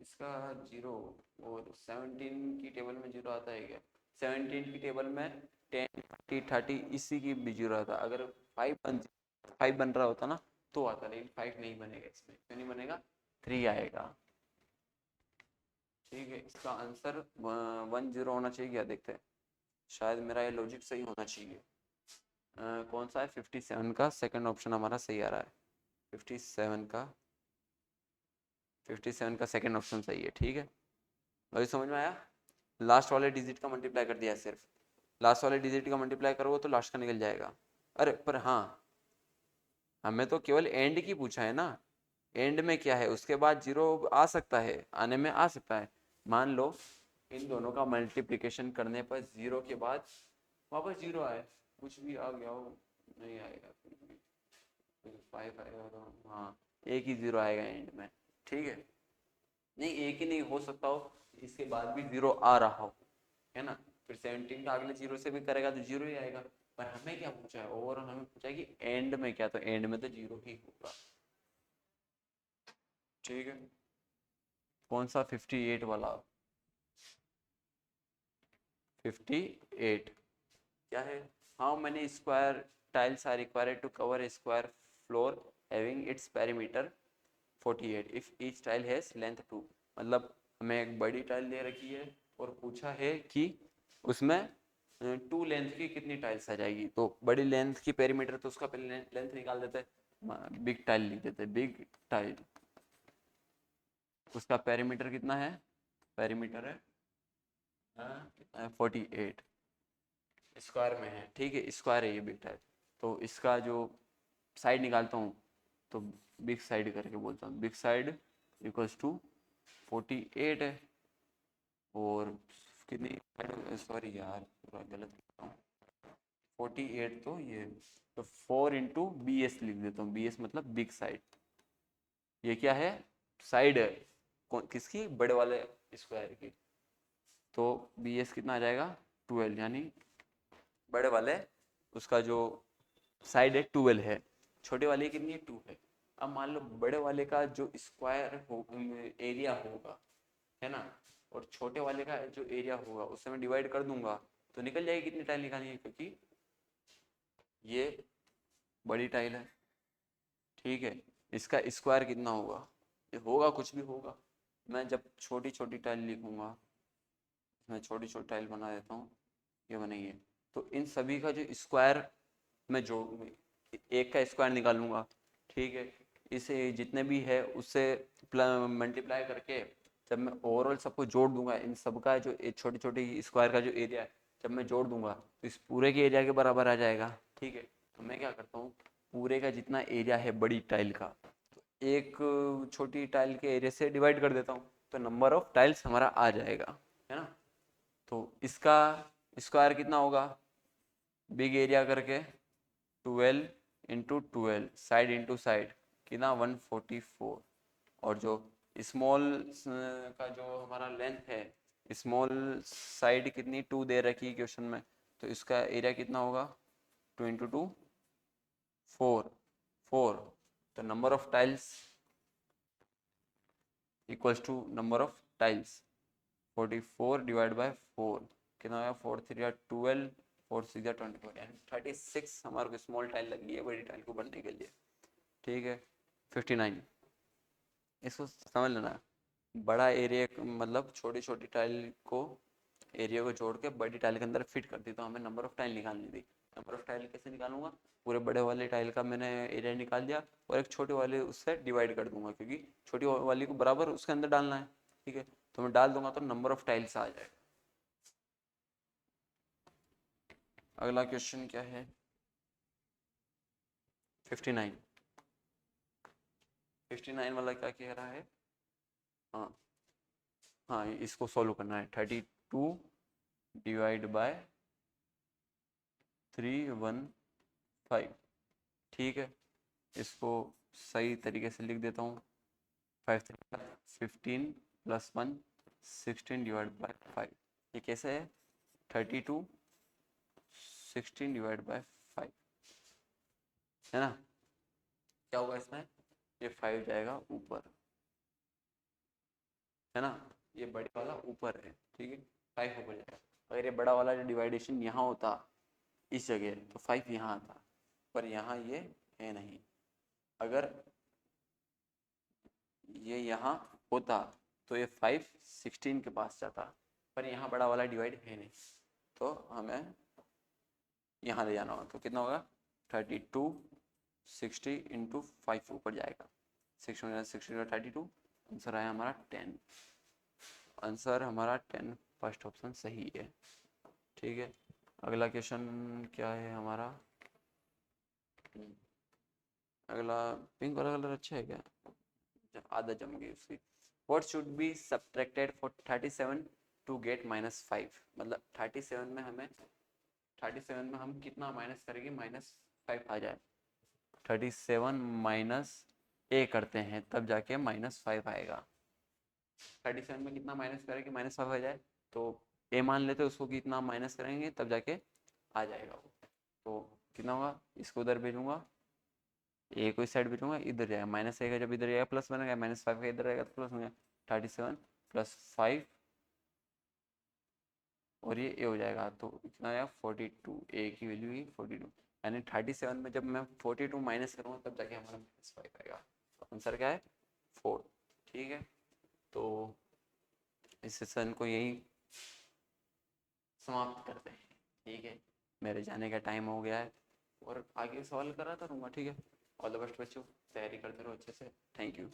इसका जीरो, और 17 की टेबल में जीरो आता है क्या, 17 की टेबल में 10 20 30 इसी की भी जीरो आता। अगर 5 बन रहा होता ना तो आता, लेकिन 5 नहीं बनेगा इसमें, क्यों नहीं बनेगा, 3 आएगा, ठीक है। इसका आंसर 10 होना चाहिए, क्या देखते हैं, शायद मेरा ये लॉजिक सही होना चाहिए। कौन सा है 57 का सेकंड ऑप्शन हमारा सही आ रहा है, 57 का सेकंड ऑप्शन सही है, ठीक है। अभी समझ में आया, लास्ट वाले डिजिट का मल्टीप्लाई कर दिया, सिर्फ लास्ट वाले डिजिट का मल्टीप्लाई करोगे तो लास्ट का निकल जाएगा। अरे पर हाँ, हमें तो केवल एंड की पूछा है ना, एंड में क्या है उसके बाद जीरो आ सकता है, आने में आ सकता है। मान लो इन दोनों का मल्टीप्लिकेशन करने पर जीरो के बाद वापस जीरो आए, कुछ भी आ गया हो, नहीं आएगा, 5 आएगा तो हाँ एक ही जीरो आएगा एंड में, ठीक है। नहीं एक ही नहीं हो सकता हो, इसके बाद भी जीरो आ रहा हो, है ना। फिर 17 का अगले जीरो से भी करेगा तो जीरो ही आएगा। पर हमें क्या पूछा है, ओवरऑल हमें पूछा है कि एंड में क्या, तो एंड में तो जीरो ही होगा, ठीक है, कौन सा 58 वाला? 58 क्या है? How many square tiles are required to cover a square floor having its perimeter 48 if each tile has length 2। मतलब हमें एक बड़ी टाइल दे रखी है और पूछा है कि उसमें 2 लेंथ की कितनी टाइल्स आ जाएगी। तो बड़ी लेंथ की पेरीमीटर, तो उसका पहले लेंथ निकाल देते हैं, बिग टाइल लिख देते हैं, बिग टाइल। उसका पेरीमीटर कितना है? पेरीमीटर है कितना है? 48 स्क्वायर में है। ठीक है, स्क्वायर है ये बिग टाइल। तो इसका जो साइड निकालता हूँ तो बिग साइड करके बोलता हूँ, बिग साइड इक्वल्स टू 48 है। और कितनी, सॉरी यार पूरा गलत लिखता हूँ, 48 तो ये, तो 4 इंटू बी एस लिख देता हूँ। बी एस मतलब बिग साइड। ये क्या है? साइड है किसकी? बड़े वाले स्क्वायर की। तो बी एस कितना आ जाएगा? 12, यानी बड़े वाले उसका जो साइड है 12 है, छोटे वाले की कितनी है? 2 है। अब मान लो बड़े वाले का जो स्क्वायर हो एरिया होगा, है ना, और छोटे वाले का जो एरिया होगा उससे मैं डिवाइड कर दूंगा तो निकल जाएगी कितनी टाइल निकालनी है, क्योंकि ये बड़ी टाइल है। ठीक है, इसका स्क्वायर कितना होगा? ये होगा कुछ भी होगा। मैं जब छोटी छोटी टाइल लिखूंगा, मैं छोटी छोटी टाइल बना देता हूँ, ये बनाइए। तो इन सभी का जो स्क्वायर मैं जोड़, एक का स्क्वायर निकालूंगा। ठीक है, इसे जितने भी है उससे मल्टीप्लाई करके जब मैं ओवरऑल सबको जोड़ दूंगा, इन सब का जो छोटी छोटी स्क्वायर का जो एरिया है जब मैं जोड़ दूंगा तो इस पूरे के एरिया के बराबर आ जाएगा। ठीक है, तो मैं क्या करता हूँ, पूरे का जितना एरिया है बड़ी टाइल का, तो एक छोटी टाइल के एरिया से डिवाइड कर देता हूँ, तो नंबर ऑफ टाइल्स हमारा आ जाएगा, है ना। तो इसका स्क्वायर कितना होगा? बिग एरिया करके 12 इंटू 12 साइड इंटू साइड कितना? 144। और जो स्मॉल का जो हमारा लेंथ है, स्मॉल साइड कितनी? 2 दे रखी है क्वेश्चन में, तो इसका एरिया कितना होगा? 2 इंटू 2 4। तो number of tiles equals to number of tiles 44 divide by 4 कितना होगा? 4 3 12, 4 6 24, यानी 36 हमारे को स्मॉल टाइल लगी है बड़ी टाइल को बनने के लिए। ठीक है, 59। इसको समझ लेना, बड़ा एरिया मतलब छोटी छोटी टाइल को एरिया को जोड़ के बड़ी टाइल के अंदर फिट कर दी, तो हमें नंबर ऑफ टाइल निकालनी थी। नंबर ऑफ टाइल कैसे निकालूंगा? पूरे बड़े वाले टाइल का मैंने एरिया निकाल दिया और एक छोटे वाले उससे डिवाइड कर दूंगा, क्योंकि छोटी वाली को बराबर उसके अंदर डालना है। ठीक है, तो मैं डाल दूंगा तो नंबर ऑफ टाइल्स आ जाएगा। अगला क्वेश्चन क्या है? 59। 59 वाला क्या कह रहा है? हाँ हाँ, इसको सॉल्व करना है। 32 डिवाइड बाय 315। ठीक है, इसको सही तरीके से लिख देता हूँ। 5 15 प्लस 1 16 डिवाइड बाय 5। ये कैसे है? 32 16 डिवाइड बाय 5, है ना। क्या होगा इसमें? ये 5 जाएगा ऊपर, है ना, ये बड़े वाला ऊपर है। ठीक है, 5 ऊपर जाएगा। अगर ये बड़ा वाला जो डिवाइडेशन यहाँ होता इस जगह, तो 5 यहाँ आता, पर यहाँ ये है नहीं। अगर ये यहाँ होता तो ये 5 16 के पास जाता, पर यहाँ बड़ा वाला डिवाइड है नहीं, तो हमें यहाँ ले जाना होगा। तो कितना होगा? 32 60 इंटू 5 ऊपर जाएगा, 60 32, आंसर आया हमारा 10। आंसर हमारा 10, फर्स्ट ऑप्शन सही है। ठीक है, अगला क्वेश्चन क्या है हमारा? अगला पिंक वाला कलर अच्छा है क्या? आधा जम गई उसकी। What should be subtracted for 37 to get -5? मतलब 37 में हमें 37 में हम कितना माइनस करेंगे? -5 आ जाए। 37 माइनस ए करते हैं तब जाके -5 आएगा। 37 में कितना माइनस करेंगे -5 आ जाए, तो ए मान लेते उसको कितना माइनस करेंगे तब जाके आ जाएगा वो। तो कितना होगा? इसको उधर भेजूंगा ए को इस साइड भेजूंगा, इधर जाएगा माइनस रहेगा, जब इधर जाएगा प्लस बनेगा, -5 का इधर रहेगा तो प्लस बनेगा, 37 + 5 और ये ए हो जाएगा, तो कितना आया 42, ए की वैल्यू ही 42, यानी 37 में जब मैं 42 माइनस करूँगा तब जाके हमारा -5 आएगा, तो आंसर क्या है 4। ठीक है, तो इस सेशन को यही समाप्त करते हैं। ठीक है, मेरे जाने का टाइम हो गया है और आगे सवाल कराता रहूँगा। ठीक है, ऑल द बेस्ट बच्चों, तैयारी करते रहो अच्छे से। Thank you.